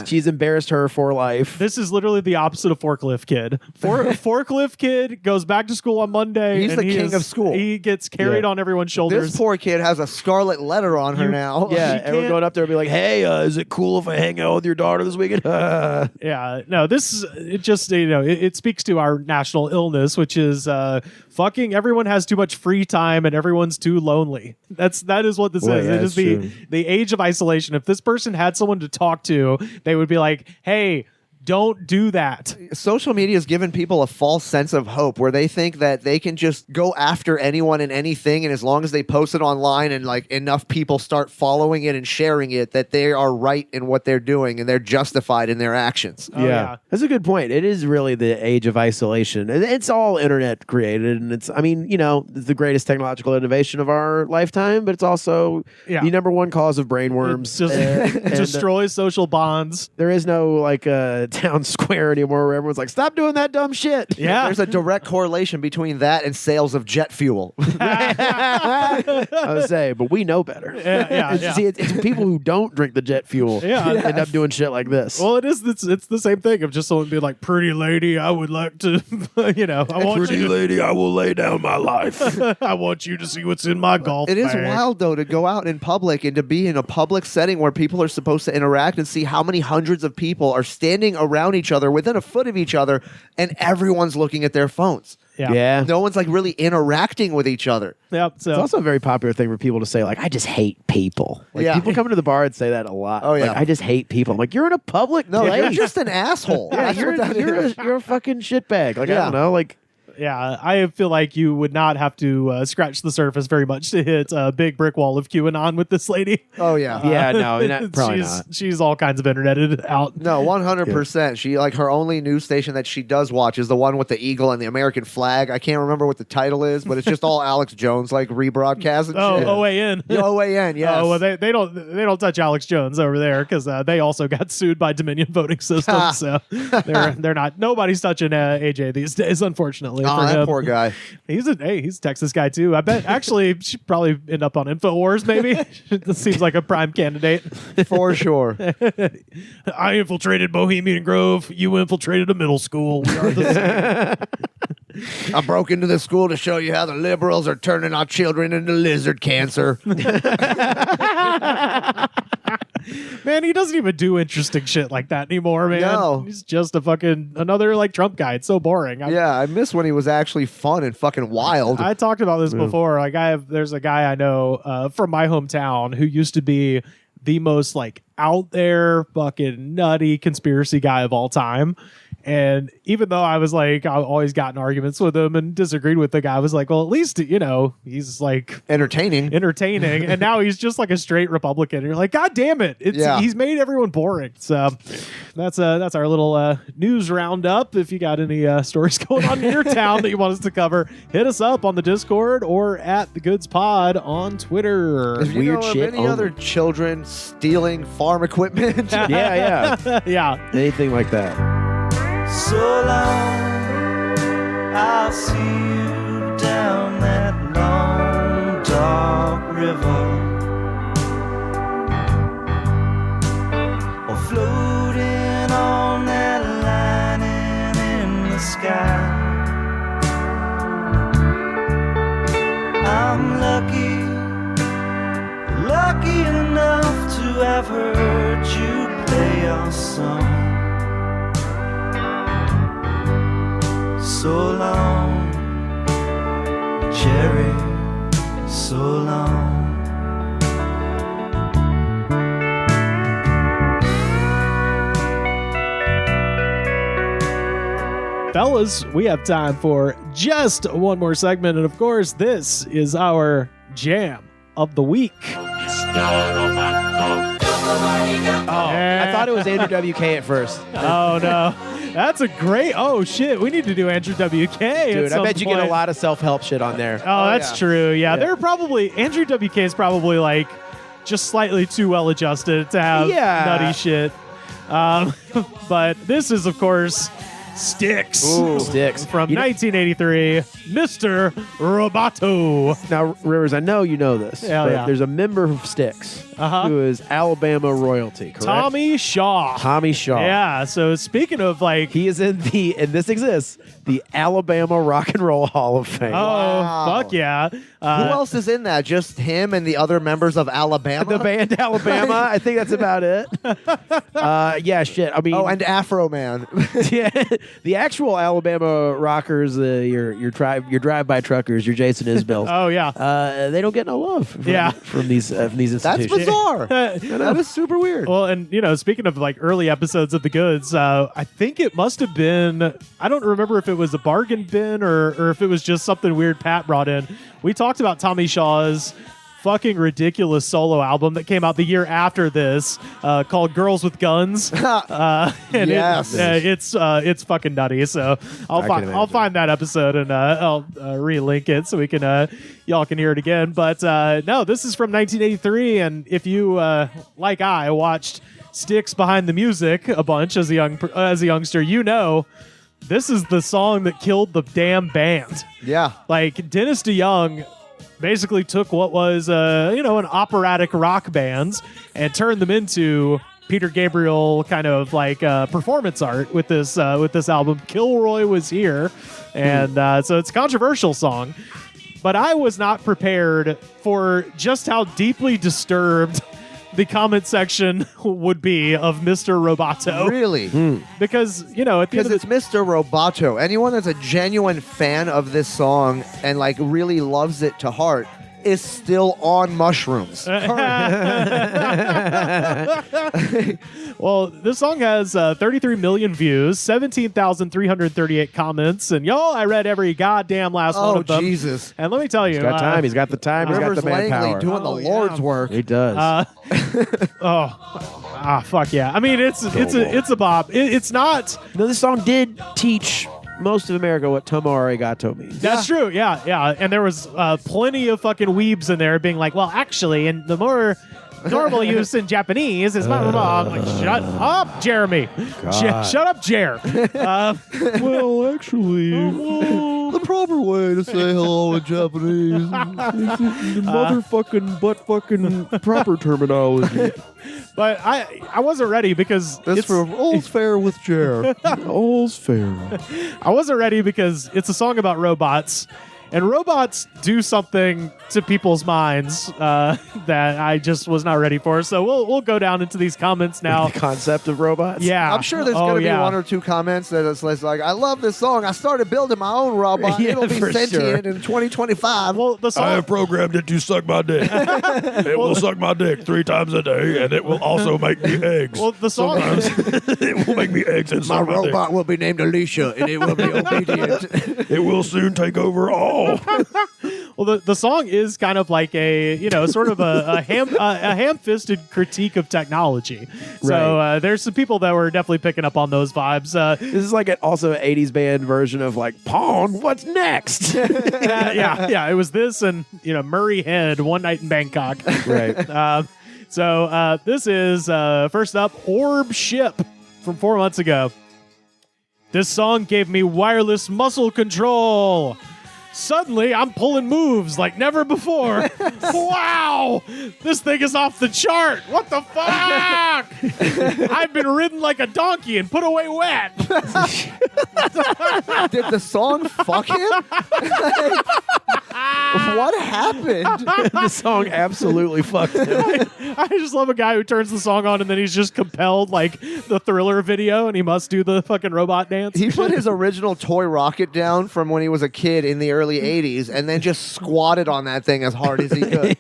She's embarrassed her for life. This is literally the opposite of Forklift Kid. Forklift Kid goes back to school on Monday. He's the king of school. He gets carried on evereveryone's shoulders. This poor kid has a scarlet letter on her now. Yeah, everyone going up there and be like, "Hey, is it cool if I hang out with your daughter this weekend?" It speaks to our national illness, which is fucking everyone has too much free time and everyone's too lonely. That is what this is. It is the age of isolation. If this person had someone to talk to, they would be like, "Hey, don't do that." Social media has given people a false sense of hope where they think that they can just go after anyone and anything, and as long as they post it online and like enough people start following it and sharing it, that they are right in what they're doing and they're justified in their actions. Yeah. That's a good point. It is really the age of isolation. It's all internet created, and it's the greatest technological innovation of our lifetime, but it's also the number one cause of brain worms. It just destroys social bonds. There is no town square anymore where everyone's like, stop doing that dumb shit. Yeah. There's a direct correlation between that and sales of jet fuel. I would say, but we know better. Yeah. See, it's people who don't drink the jet fuel end up doing shit like this. Well, it's the same thing of just someone being like, pretty lady, I would like to, I want Pretty you lady, I will lay down my life. I want you to see what's in my golf It is bag. wild, though, to go out in public and to be in a public setting where people are supposed to interact and see how many hundreds of people are standing around each other within a foot of each other, and everyone's looking at their phones. Yeah. No one's like really interacting with each other. Yep. It's So also a very popular thing for people to say, like, I just hate people. Like, Yeah. people come into the bar and say that a lot. Oh, yeah. Like, I just hate people. I'm like, you're in a public No, place. you're just an asshole. yeah, That's what that is. you're a fucking shitbag. Like, I Yeah. don't know. Like, yeah, I feel like you would not have to scratch the surface very much to hit a big brick wall of QAnon with this lady. Oh, yeah. yeah, no, probably not. She's all kinds of interneted out. No, 100%. She like her only news station that she does watch is the one with the eagle and the American flag. I can't remember what the title is, but it's just all Alex Jones like rebroadcast and Oh, shit. OAN. OAN, yes. Oh well, they don't touch Alex Jones over there because they also got sued by Dominion voting system. So they're not. Nobody's touching AJ these days, unfortunately. Oh, for that him. poor guy. He's a Texas guy too. I bet actually she'd probably end up on InfoWars. Maybe this seems like a prime candidate. For sure. I infiltrated Bohemian Grove. You infiltrated a middle school. We are the same. I broke into the school to show you how the liberals are turning our children into lizard cancer. Man, he doesn't even do interesting shit like that anymore, man. No. He's just a fucking another like Trump guy. It's so boring. Yeah, I miss when he was actually fun and fucking wild. I talked about this before. Like there's a guy I know from my hometown who used to be the most like out there fucking nutty conspiracy guy of all time. And even though I was like, I always got in arguments with him and disagreed with the guy, I was like, well, at least, he's like Entertaining. entertaining. And now he's just like a straight Republican. And you're like, God damn it. He's made everyone boring. So that's our little news roundup. If you got any stories going on in your town that you want us to cover, hit us up on the Discord or at the Goods Pod on Twitter. If you Weird know of shit any only. other children stealing farm equipment, yeah. Yeah. Anything like that. So long, I'll see you down that long, dark river, or floating on that lining in the sky. I'm lucky enough to have heard you play your song. So long, Jerry, so long. Fellas, we have time for just one more segment. And of course, this is our jam of the week. I thought it was Andrew WK at first. Oh, no. That's a great. Oh, shit. We need to do Andrew WK. Dude, I bet you get a lot of self-help shit on there. Oh, that's true. Yeah, they're probably. Andrew WK is probably like just slightly too well adjusted to have nutty shit. But this is, of course, Styx. Styx. From 1983, Mr. Roboto. Now, Rivers, I know you know this, Hell but yeah. there's a member of Styx who is Alabama royalty, correct? Tommy Shaw. Tommy Shaw. Yeah, so speaking of like. He is in and this exists, the Alabama Rock and Roll Hall of Fame. Oh, Wow. fuck yeah. who else is in that? Just him and the other members of Alabama? The band Alabama. I think that's about it. Yeah, shit. I mean, Oh, and Afro Man. yeah, the actual Alabama rockers, your drive-by truckers, your Jason Isbells. Oh, yeah. They don't get no love from these institutions. That's bizarre. That is super weird. Well, and speaking of like early episodes of the Goods, I think it must have been. I don't remember if it was a bargain bin or if it was just something weird Pat brought in. We talked about Tommy Shaw's fucking ridiculous solo album that came out the year after this called Girls with Guns. And Yes. it's fucking nutty. So I'll find that episode and I'll relink it so we can y'all can hear it again. But no, this is from 1983, and if you like I watched Styx Behind the Music a bunch as a youngster, you know this is the song that killed the damn band. Yeah. Like Dennis DeYoung basically took what was an operatic rock band and turned them into Peter Gabriel kind of like performance art with this album. Kilroy Was Here, and so it's a controversial song, but I was not prepared for just how deeply disturbed the comment section would be of Mr. Roboto. Really? Because, at the end Because of it's Mr. Roboto. Anyone that's a genuine fan of this song and like really loves it to heart is still on mushrooms. Well, this song has 33 million views, 17,338 comments, and y'all, I read every goddamn last one Oh, of them. Jesus. And let me tell you, He's got time. He's got the time. He's got Rivers the manpower. Langley doing the Lord's work. He does. fuck yeah. I mean, it's a bop. It's not. No, this song did teach most of America what tomo arigato means. That's true. Yeah. And there was plenty of fucking weebs in there being like, well, actually, and the more normal use in Japanese is blah, blah, blah. I'm like, shut up, Jeremy. Shut up, Jer. Well, actually, The proper way to say hello in Japanese. the motherfucking butt-fucking proper terminology. But I wasn't ready because That's for All's Fair with Jer. All's fair. I wasn't ready because it's a song about robots, and robots do something to people's minds that I just was not ready for. So we'll go down into these comments now. The concept of robots. Yeah, I'm sure there's going to be one or two comments that is like, I love this song. I started building my own robot. Yeah, It'll be for sentient sure. in 2025. Well, the I song. have programmed it to suck my dick. It will suck my dick 3 times a day, and it will also make me eggs. Well, the song. It will make me eggs and my suck my dick. robot will be named Alicia, and it will be obedient. It will soon take over all. Well, the song is kind of like a sort of a ham-fisted critique of technology. So there's some people that were definitely picking up on those vibes. This is like also an 80s band version of like, Pawn, what's next? Yeah. It was this and Murray Head, One Night in Bangkok. Right. So this is first up, Orb Ship from 4 months ago. This song gave me wireless muscle control. Suddenly, I'm pulling moves like never before. Wow! This thing is off the chart. What the fuck? I've been ridden like a donkey and put away wet. Did the song fuck him? What happened? The song absolutely fucked him. I just love a guy who turns the song on and then he's just compelled like the Thriller video and he must do the fucking robot dance. He put his original toy rocket down from when he was a kid in the early 80s and then just squatted on that thing as hard as he could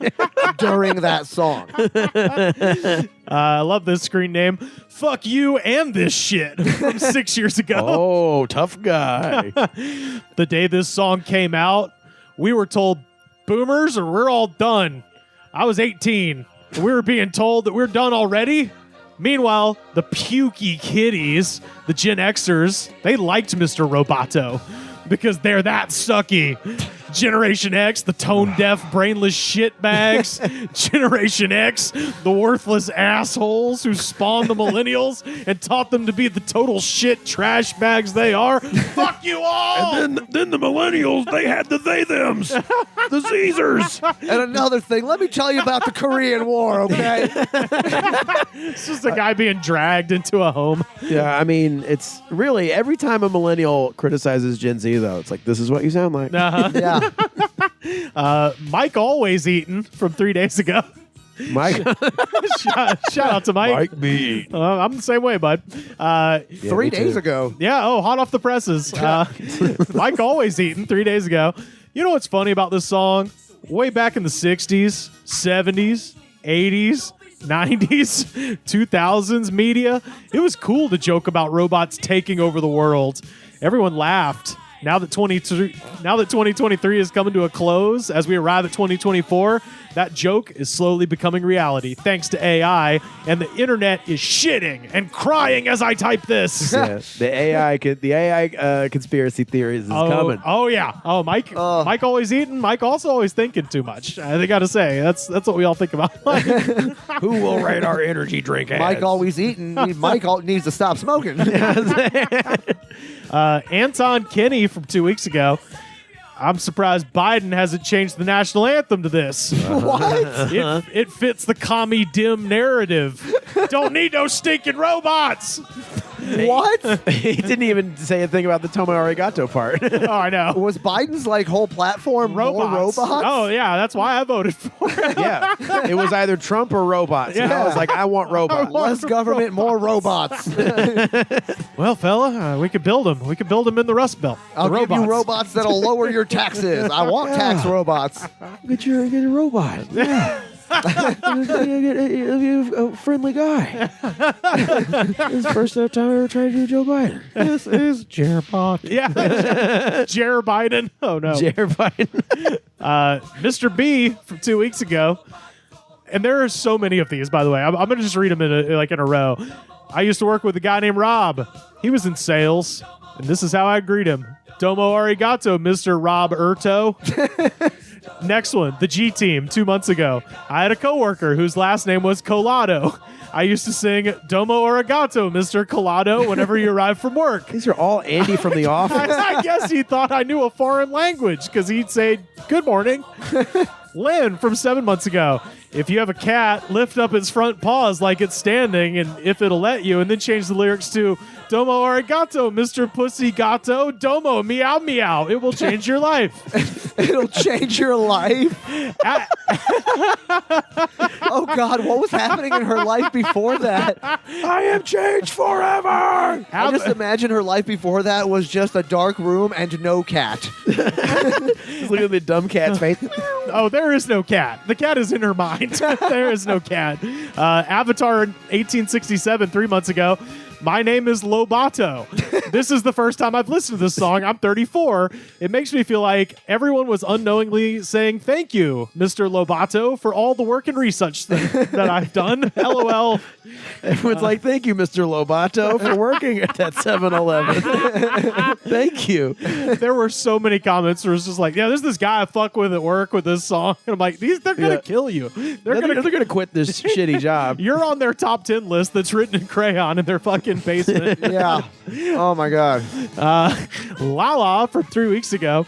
during that song. I love this screen name. Fuck you and this shit from 6 years ago. Oh, tough guy. The day this song came out, we were told boomers or we're all done. I was 18. We were being told that we're done already. Meanwhile, the pukey kiddies, the Gen Xers, they liked Mr. Roboto because they're that sucky. Generation X, the tone-deaf, brainless shitbags. Generation X, the worthless assholes who spawned the millennials and taught them to be the total shit trash bags they are. Fuck you all! And then the millennials, they had the they-thems. The Caesars. And another thing, let me tell you about the Korean War, okay? It's just a guy being dragged into a home. Yeah, I mean, it's really every time a millennial criticizes Gen Z, though, it's like, this is what you sound like. Uh-huh. Yeah. Mike Always Eaten from 3 days ago. Mike, Shout out to Mike. Mike B. I'm the same way, bud. 3 days ago. Yeah, hot off the presses. Mike Always Eaten 3 days ago. You know what's funny about this song? Way back in the 60s, 70s, 80s, 90s, 2000s media, it was cool to joke about robots taking over the world. Everyone laughed. Now that 2023 is coming to a close, as we arrive at 2024, that joke is slowly becoming reality thanks to AI, and the internet is shitting and crying as I type this. Yeah, the AI conspiracy theories is coming. Oh yeah. Oh, Mike always eating. Mike also always thinking too much. I gotta say that's what we all think about. Who will rate our energy drink ads? Mike always eating. Mike needs to stop smoking. Anton Kenny from 2 weeks ago. I'm surprised Biden hasn't changed the national anthem to this. What? It fits the commie dim narrative. Don't need no stinking robots. What? He didn't even say a thing about the Tomo Arigato part. Oh, I know. Was Biden's whole platform more robots? Oh yeah, that's why I voted for it. Yeah, it was either Trump or robots. And I was like, I want robots. Less government, more robots. Well, fella, we could build them. We could build them in the Rust Belt. I'll The give you robots. robots that'll lower your taxes. I want tax robots. Get your robot. Yeah. Get a friendly guy. This is the first time I ever tried to do Joe Biden. This is Jerpot. Yeah. Jer Biden. Oh no. Joe Biden. Mr. B from 2 weeks ago. And there are so many of these, by the way. I'm going to just read them in a row. I used to work with a guy named Rob. He was in sales, and this is how I greet him. Domo arigato, Mr. Rob Erto. Next one, the G Team, 2 months ago. I had a coworker whose last name was Colado. I used to sing Domo arigato, Mr. Colado, whenever he arrived from work. These are all Andy from The Office. I guess he thought I knew a foreign language because he'd say, good morning. Lynn from 7 months ago. If you have a cat, lift up its front paws like it's standing, and if it'll let you, and then change the lyrics to Domo arigato, Mr. Pussy Gato, Domo meow meow. It will change your life. It'll change your life. Oh God, what was happening in her life before that? I am changed forever. I just imagine her life before that was just a dark room and no cat. Just look at the dumb cat's face. Oh, there is no cat. The cat is in her mind. There is no cat. Avatar 1867, 3 months ago. My name is Roboto. This is the first time I've listened to this song. I'm 34. It makes me feel like everyone was unknowingly saying thank you, Mr. Roboto, for all the work and research that I've done. LOL. Everyone's like, thank you, Mr. Lobato, for working at that 7-Eleven. Thank you. There were so many comments where it's just like, yeah, there's this guy I fuck with at work with this song. And I'm like, they're going to kill you. They're gonna quit this shitty job. You're on their top 10 list that's written in crayon in their fucking basement. Yeah. Oh my God. Lala from 3 weeks ago.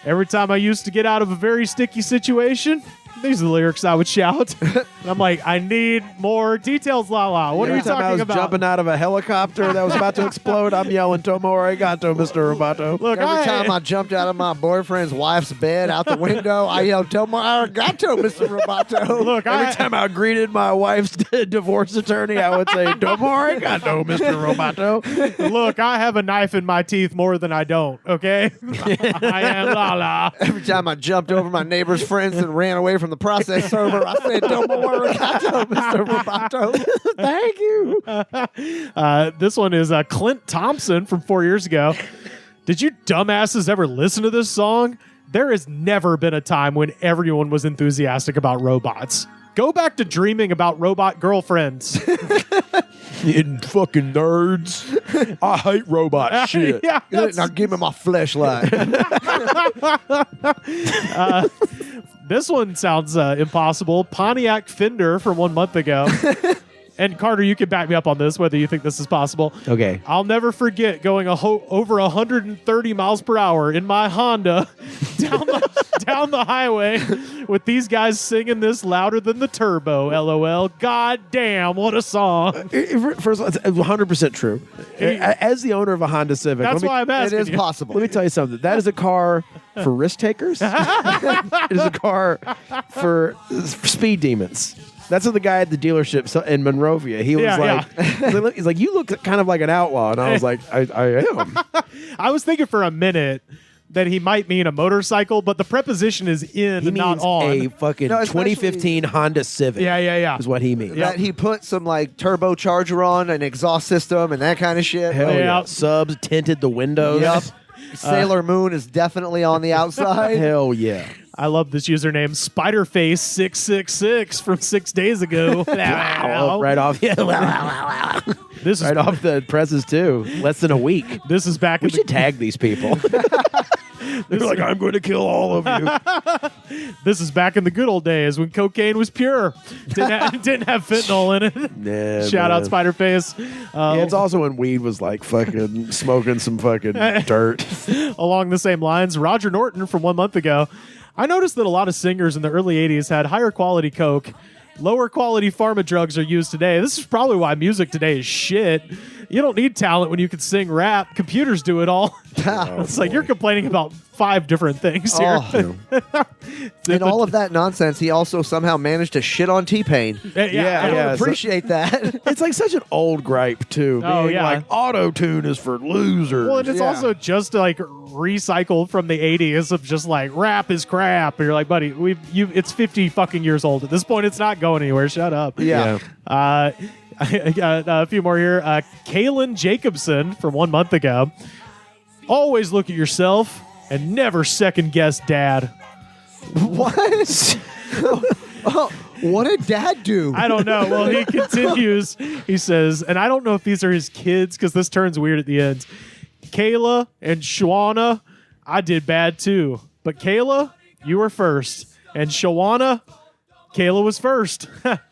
Every time I used to get out of a very sticky situation, these are the lyrics I would shout. And I'm like, I need more details, Lala. What are you Every time talking I was about? jumping out of a helicopter that was about to explode, I'm yelling, Tomo arigato, Mr. Roboto. Look, Every time I jumped out of my boyfriend's wife's bed out the window, I yelled, Tomo arigato, Mr. Roboto. Look, Every time I greeted my wife's divorce attorney, I would say, Tomo arigato, Mr. Roboto. Look, I have a knife in my teeth more than I don't, okay? I am Lala. Every time I jumped over my neighbor's fence and ran away from the process server, I said, Tomo arigato, Mr. Roboto. Thank you. This one is Clint Thompson from 4 years ago. Did you dumbasses ever listen to this song? There has never been a time when everyone was enthusiastic about robots. Go back to dreaming about robot girlfriends. You fucking nerds. I hate robot shit. Yeah, Now give me my fleshlight. this one sounds impossible. Pontiac Fender from 1 month ago. And Carter, you can back me up on this, whether you think this is possible. Okay. I'll never forget going over 130 miles per hour in my Honda down the highway with these guys singing this louder than the turbo. LOL. God damn, what a song. First of all, it's 100% true. As the owner of a Honda Civic, That's why I'm It asking is you. possible. let me tell you something. That is a car for risk takers. It is a car for speed demons. That's what the guy at the dealership in Monrovia. He was he's like, you look kind of like an outlaw, and I was like, I am. I was thinking for a minute that he might mean a motorcycle, but the preposition is in, He not means on. a fucking No, especially- 2015 Honda Civic. Yeah. Is what he means. That he put some turbocharger on, an exhaust system, and that kind of shit. Hell Yeah. yeah. Subs tinted the windows. Yep. Sailor Moon is definitely on the outside. Hell yeah. I love this username, Spiderface666 from 6 days ago. Wow. Right off. Yeah. This is Right off the presses too. Less than a week. This is back. We in should tag these people. They're like, I'm going to kill all of you. This is back in the good old days when cocaine was pure. Didn't have fentanyl in it. Nah, Shout out man. Spiderface. Yeah, it's also when weed was like fucking smoking some fucking dirt. Along the same lines, Roger Norton from 1 month ago. I noticed that a lot of singers in the early 80s had higher quality coke. Lower quality pharma drugs are used today. This is probably why music today is shit. You don't need talent when you can sing rap. Computers do it all. It's like you're complaining about 5 different things here. Oh. In all of that nonsense, he also somehow managed to shit on T-Pain. Yeah, Yeah, I don't yeah, appreciate that. It's like such an old gripe too. Oh, being yeah. like auto-tune is for losers. Well, and it's Yeah. also just like recycled from the 80s of just like rap is crap. And you're like, buddy, it's 50 fucking years old. At this point, it's not going anywhere. Shut up. Yeah. I got a few more here. Kaylin Jacobson from 1 month ago. Always look at yourself and never second guess dad. What? Oh, what did Dad do? I don't know. Well, he continues. He says, and I don't know if these are his kids because this turns weird at the end. Kayla and Shawana, I did bad too. But Kayla, you were first. And Shawana, Kayla was first.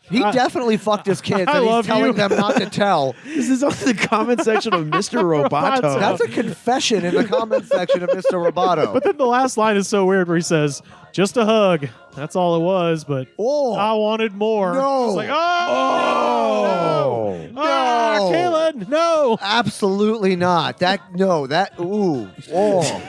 He definitely fucked his kids, I and love he's telling you. them not to tell. This is on the comment section of Mr. Roboto. That's a confession in the comment section of Mr. Roboto. But then the last line is so weird where he says, just a hug. That's all it was, but Oh. I wanted more. No. It's like, oh, no. Ah, No. Kaylin, no. Absolutely not. Ooh. Oh.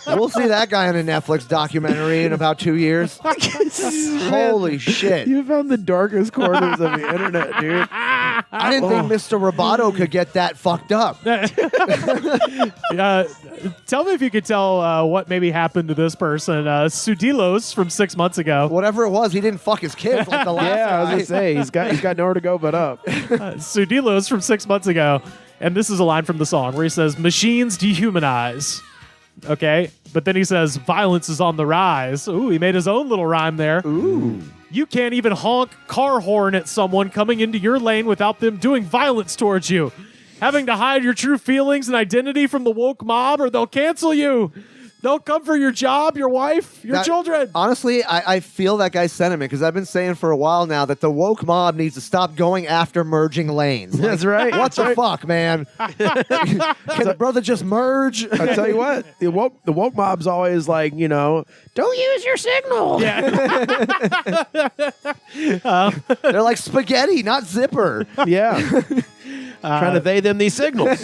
We'll see that guy in a Netflix documentary in about 2 years. Holy shit. You found the darkest corners of the internet, dude. I didn't think Mr. Roboto could get that fucked up. Tell me if you could tell what maybe happened to this person. Sudilos from 6 months ago. Whatever it was, he didn't fuck his kids like the last Yeah, I was guy. gonna say he's got nowhere to go but up. Sudilos from 6 months ago. And this is a line from the song where he says, machines dehumanize. Okay. But then he says, violence is on the rise. Ooh, he made his own little rhyme there. Ooh. You can't even honk car horn at someone coming into your lane without them doing violence towards you. Having to hide your true feelings and identity from the woke mob or they'll cancel you. They'll come for your job, your wife, your children. Honestly, I feel that guy's sentiment because I've been saying for a while now that the woke mob needs to stop going after merging lanes. Like, That's right. What the fuck, man? Can the brother just merge? I tell you what, the woke mob's always like, don't use your signal. They're like spaghetti, not zipper. Yeah. Trying to they them these signals.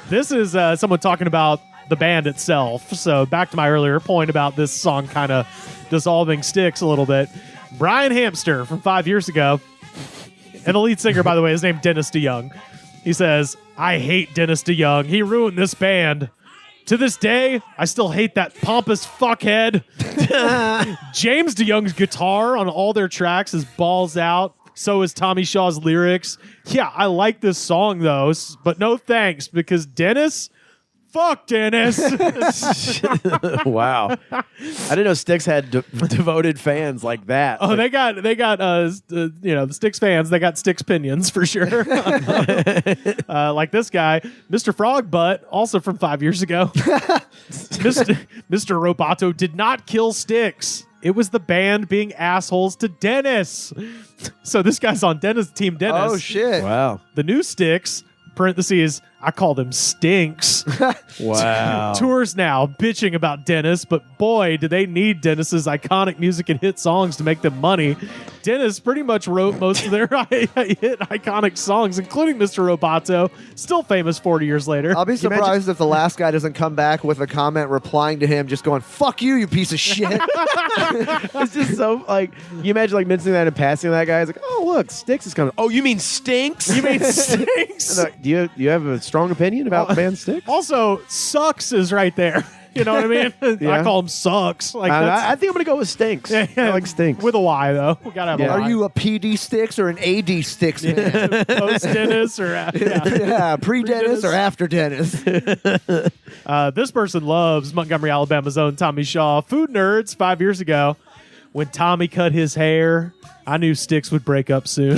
This is someone talking about the band itself. So back to my earlier point about this song kind of dissolving Styx a little bit. Brian Hamster from 5 years ago. And the lead singer, by the way, is named Dennis DeYoung. He says, I hate Dennis DeYoung. He ruined this band. To this day, I still hate that pompous fuckhead. James DeYoung's guitar on all their tracks is balls out. So is Tommy Shaw's lyrics. Yeah, I like this song, though, but no thanks, because Dennis, fuck Dennis. Wow. I didn't know Styx had devoted fans like that. Oh, they got the Styx fans. They got Styx pinions for sure. Like this guy, Mr. Frogbutt, also from 5 years ago. Mr. Roboto did not kill Styx. It was the band being assholes to Dennis. So this guy's on Team Dennis. Oh, shit. Wow. The new Styx, parentheses, I call them stinks. Wow. Tours now bitching about Dennis, but boy, do they need Dennis's iconic music and hit songs to make them money. Dennis pretty much wrote most of their hit iconic songs, including Mr. Roboto, still famous 40 years later. I'll be surprised if the last guy doesn't come back with a comment replying to him just going, fuck you, you piece of shit. It's just so, like, you imagine, like, mentioning that and passing that guy. It's like, oh, look, Styx is coming. Oh, you mean Stinks? You mean stinks? Do you have a strong opinion about the band Styx? Also, sucks is right there. You know what I mean? Yeah. I call him Sucks. Like I think I'm gonna go with Stinks. I like Stinks. with a Y though. We gotta have a Are Y. you a PD Styx or an AD Styx man? Post Dennis or Yeah, pre-Dennis or after Dennis? This person loves Montgomery, Alabama's own Tommy Shaw. Food nerds 5 years ago, when Tommy cut his hair, I knew Styx would break up soon.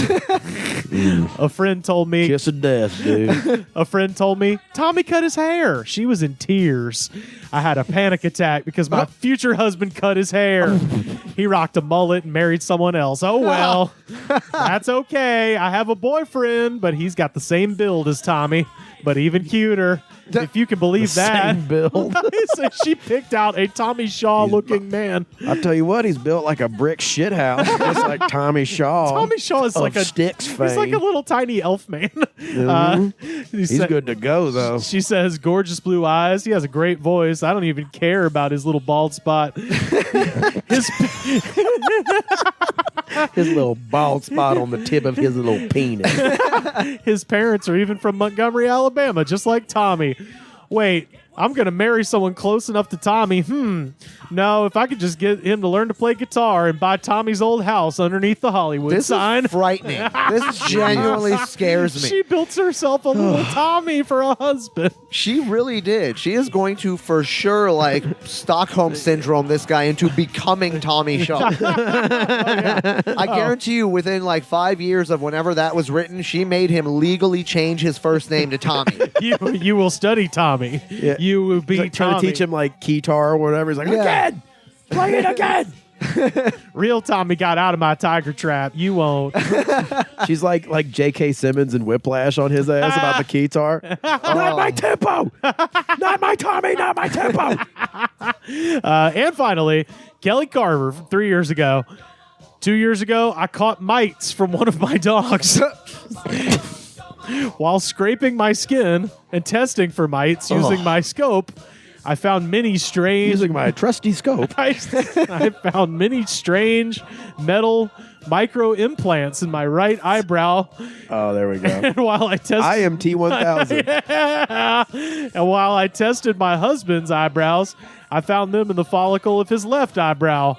A friend told me. Kiss of death, dude. A friend told me Tommy cut his hair. She was in tears. I had a panic attack because my future husband cut his hair. He rocked a mullet and married someone else. Oh well, that's okay. I have a boyfriend, but he's got the same build as Tommy, but even cuter. If you can believe that. Same build. So she picked out a Tommy Shaw looking man. I'll tell you what, he's built like a brick shit house, just like Tommy Shaw. Tommy Shaw is of like a Styx fame. He's like a little tiny elf man. He's good to go though. She says, gorgeous blue eyes. He has a great voice. I don't even care about his little bald spot. His His little bald spot on the tip of his little penis. his parents are even from Montgomery, Alabama, just like Tommy. Wait, I'm going to marry someone close enough to Tommy. No, if I could just get him to learn to play guitar and buy Tommy's old house underneath the Hollywood This sign. is frightening. This genuinely scares me. She built herself a little Tommy for a husband. She really did. She is going to, for sure, like Stockholm syndrome this guy into becoming Tommy Shaw. I guarantee you, within like 5 years of whenever that was written, she made him legally change his first name to Tommy. You will study Tommy. Yeah. You will be He's like trying Tommy. to teach him like guitar or whatever. He's like, Yeah. again, play it again. Real Tommy got out of my tiger trap. You won't. She's like J.K. Simmons and Whiplash on his ass about the guitar. Not my tempo. Not my Tommy. Not my tempo. And finally, Kelly Carver from 3 years ago. 2 years ago, I caught mites from one of my dogs. While scraping my skin and testing for mites using my scope, I found many strange... Using my trusty scope. I found many strange metal micro implants in my right eyebrow. Oh, there we go. And while I tested... I am T1000. Yeah. And while I tested my husband's eyebrows, I found them in the follicle of his left eyebrow.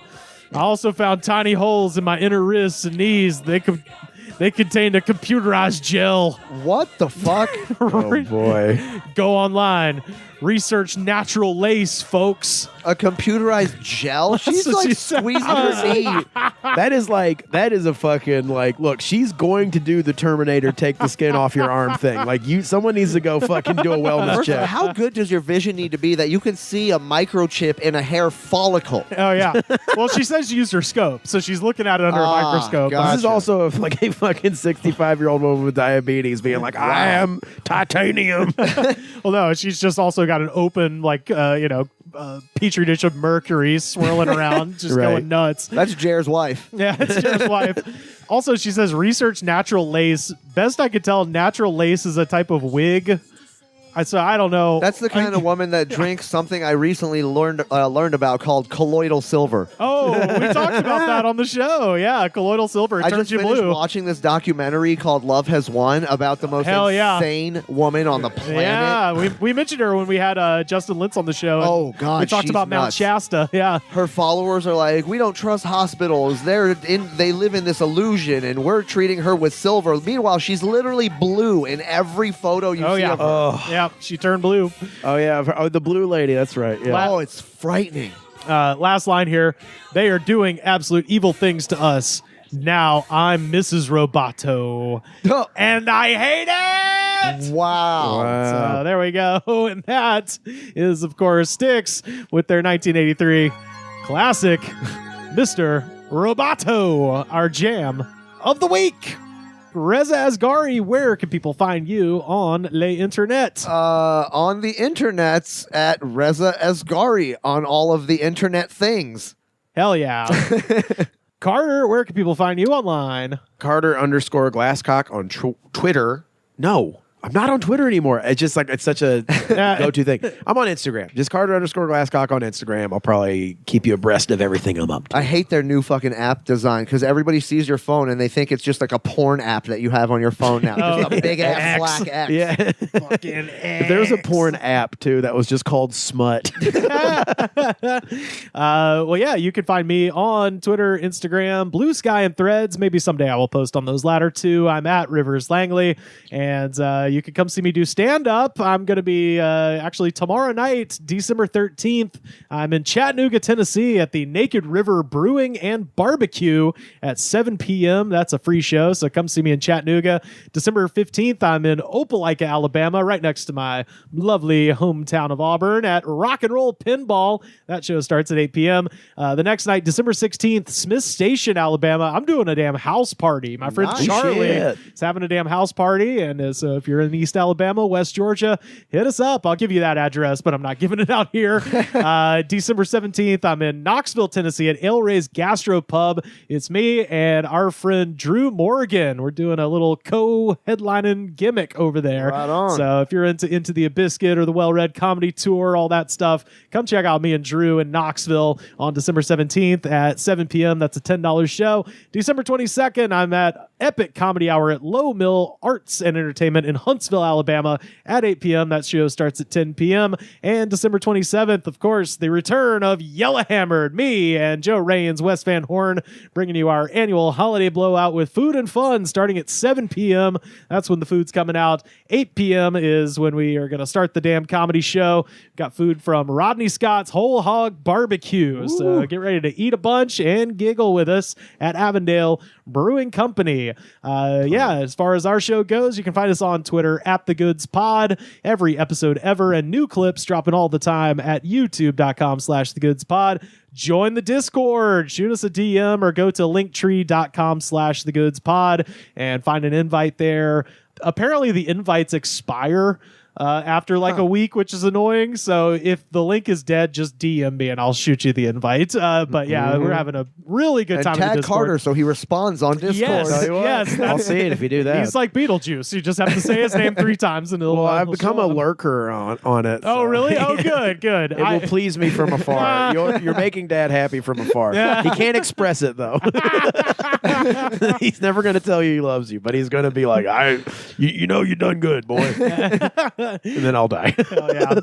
I also found tiny holes in my inner wrists and knees. They contained a computerized gel. What the fuck? Oh, boy. Go online. Research natural lace, folks. A computerized gel? She's what like she said. squeezing her knee. That is a fucking look, she's going to do the Terminator take the skin off your arm thing. Like someone needs to go fucking do a wellness First of all, check. how good does your vision need to be that you can see a microchip in a hair follicle? Oh, yeah. Well, she says she used her scope, so she's looking at it under a microscope. God. This is also like a fucking 65-year-old woman with diabetes being like, I am titanium. Well, no, she's just also got an open, petri dish of mercury swirling around, just Right. going nuts. That's Jared's wife. Yeah, it's Jared's wife. Also, she says research natural lace. Best I could tell, natural lace is a type of wig. So I don't know. That's the kind of woman that drinks something I recently learned about called colloidal silver. Oh, we talked about that on the show. Yeah, colloidal silver I turns just you finished blue. watching this documentary called Love Has Won about the most Hell yeah. insane woman on the planet. Yeah, we mentioned her when we had Justin Lintz on the show. and Oh, God, we talked she's about Mount nuts. Shasta. Yeah, Her followers are like, we don't trust hospitals. They live in this illusion, and we're treating her with silver. Meanwhile, she's literally blue in every photo you Oh, see yeah. of her. Oh, yeah, she turned blue. oh yeah. The blue lady. That's right. Yeah. Oh, it's frightening. Last line here. They are doing absolute evil things to us. Now I'm Mrs. Roboto, and I hate it. Wow. So there we go. And that is, of course, Styx with their 1983 classic, Mr. Roboto, our jam of the week. Reza Asgari, where can people find you on Le Internet? On the internets at Reza Asgari on all of the internet things. Hell yeah. Carter, where can people find you online? Carter _Glasscock on Twitter. No. I'm not on Twitter anymore. It's just like it's such a go-to thing. I'm on Instagram. Just Carter_Glasscock on Instagram. I'll probably keep you abreast of everything I'm up to. I hate their new fucking app design because everybody sees your phone and they think it's just like a porn app that you have on your phone now. Just a big ass black X. Yeah. Fucking X. There's a porn app too that was just called Smut. Well, yeah, you can find me on Twitter, Instagram, Blue Sky, and Threads. Maybe someday I will post on those latter two. I'm at Rivers Langley, and you can come see me do stand-up. I'm going to be actually tomorrow night, December 13th. I'm in Chattanooga, Tennessee at the Naked River Brewing and Barbecue at 7 p.m. That's a free show, so come see me in Chattanooga. December 15th, I'm in Opelika, Alabama, right next to my lovely hometown of Auburn at Rock and Roll Pinball. That show starts at 8 p.m. The next night, December 16th, Smith Station, Alabama. I'm doing a damn house party. My friend Nice. Charlie Shit. is having a damn house party, and so if you're in East Alabama, West Georgia, hit us up. I'll give you that address, but I'm not giving it out here. December 17th, I'm in Knoxville, Tennessee at El Rey's Gastro Pub. It's me and our friend Drew Morgan. We're doing a little co-headlining gimmick over there. Right on. So if you're into the Abiscuit or the Well-Read Comedy Tour, all that stuff, come check out me and Drew in Knoxville on December 17th at 7 p.m. That's a $10 show. December 22nd, I'm at Epic Comedy Hour at Low Mill Arts and Entertainment in Huntsville, Alabama at 8 p.m. That show starts at 10 p.m. And December 27th, of course, the return of Yellowhammered, me and Joe Raines, Wes Van Horn, bringing you our annual holiday blowout with food and fun starting at 7 p.m. That's when the food's coming out. 8 p.m. is when we are going to start the damn comedy show. Got food from Rodney Scott's Whole Hog Barbecue. So get ready to eat a bunch and giggle with us at Avondale Brewing Company. Yeah, as far as our show goes, you can find us on Twitter at The Goods Pod. Every episode ever and new clips dropping all the time at youtube.com/The Goods Pod. Join the Discord, shoot us a DM or go to linktree.com/The Goods Pod and find an invite there. Apparently the invites expire after like a week, which is annoying. So if the link is dead, just DM me and I'll shoot you the invite. But yeah, we're having a really good And time. in the tag Discord. Carter so he responds on Discord. Yes, I'll see it if you do that. He's like Beetlejuice. You just have to say his name 3 times and it'll. Well, I've he'll become show a up. lurker on it. Oh, so. really? Oh, good. It will please me from afar. You're making Dad happy from afar. He can't express it though. He's never going to tell you he loves you, but he's going to be like, you know, you done good, boy. And then I'll die. Oh, yeah.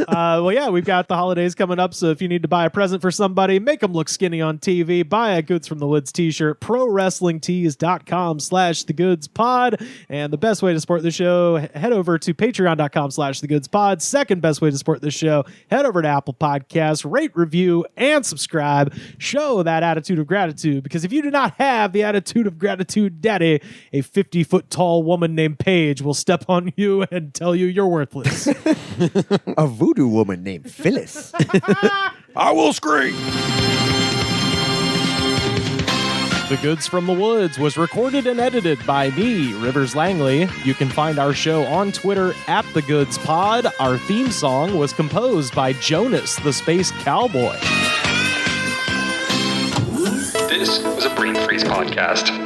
Well, yeah, we've got the holidays coming up, so if you need to buy a present for somebody, make them look skinny on TV, buy a Goods from the Woods t-shirt, prowrestlingtees.com/thegoodspod. And the best way to support the show, head over to patreon.com/thegoodspod. Second best way to support the show, head over to Apple Podcasts, rate, review, and subscribe. Show that attitude of gratitude, because if you do not have the attitude of gratitude, Daddy, a 50-foot tall woman named Paige will step on you and tell you you're worthless. A voodoo woman named Phyllis. I will scream. The Goods from the Woods was recorded and edited by me, Rivers Langley. You can find our show on Twitter at The Goods Pod. Our theme song was composed by Jonas, the Space Cowboy. This was a Brain Freeze podcast.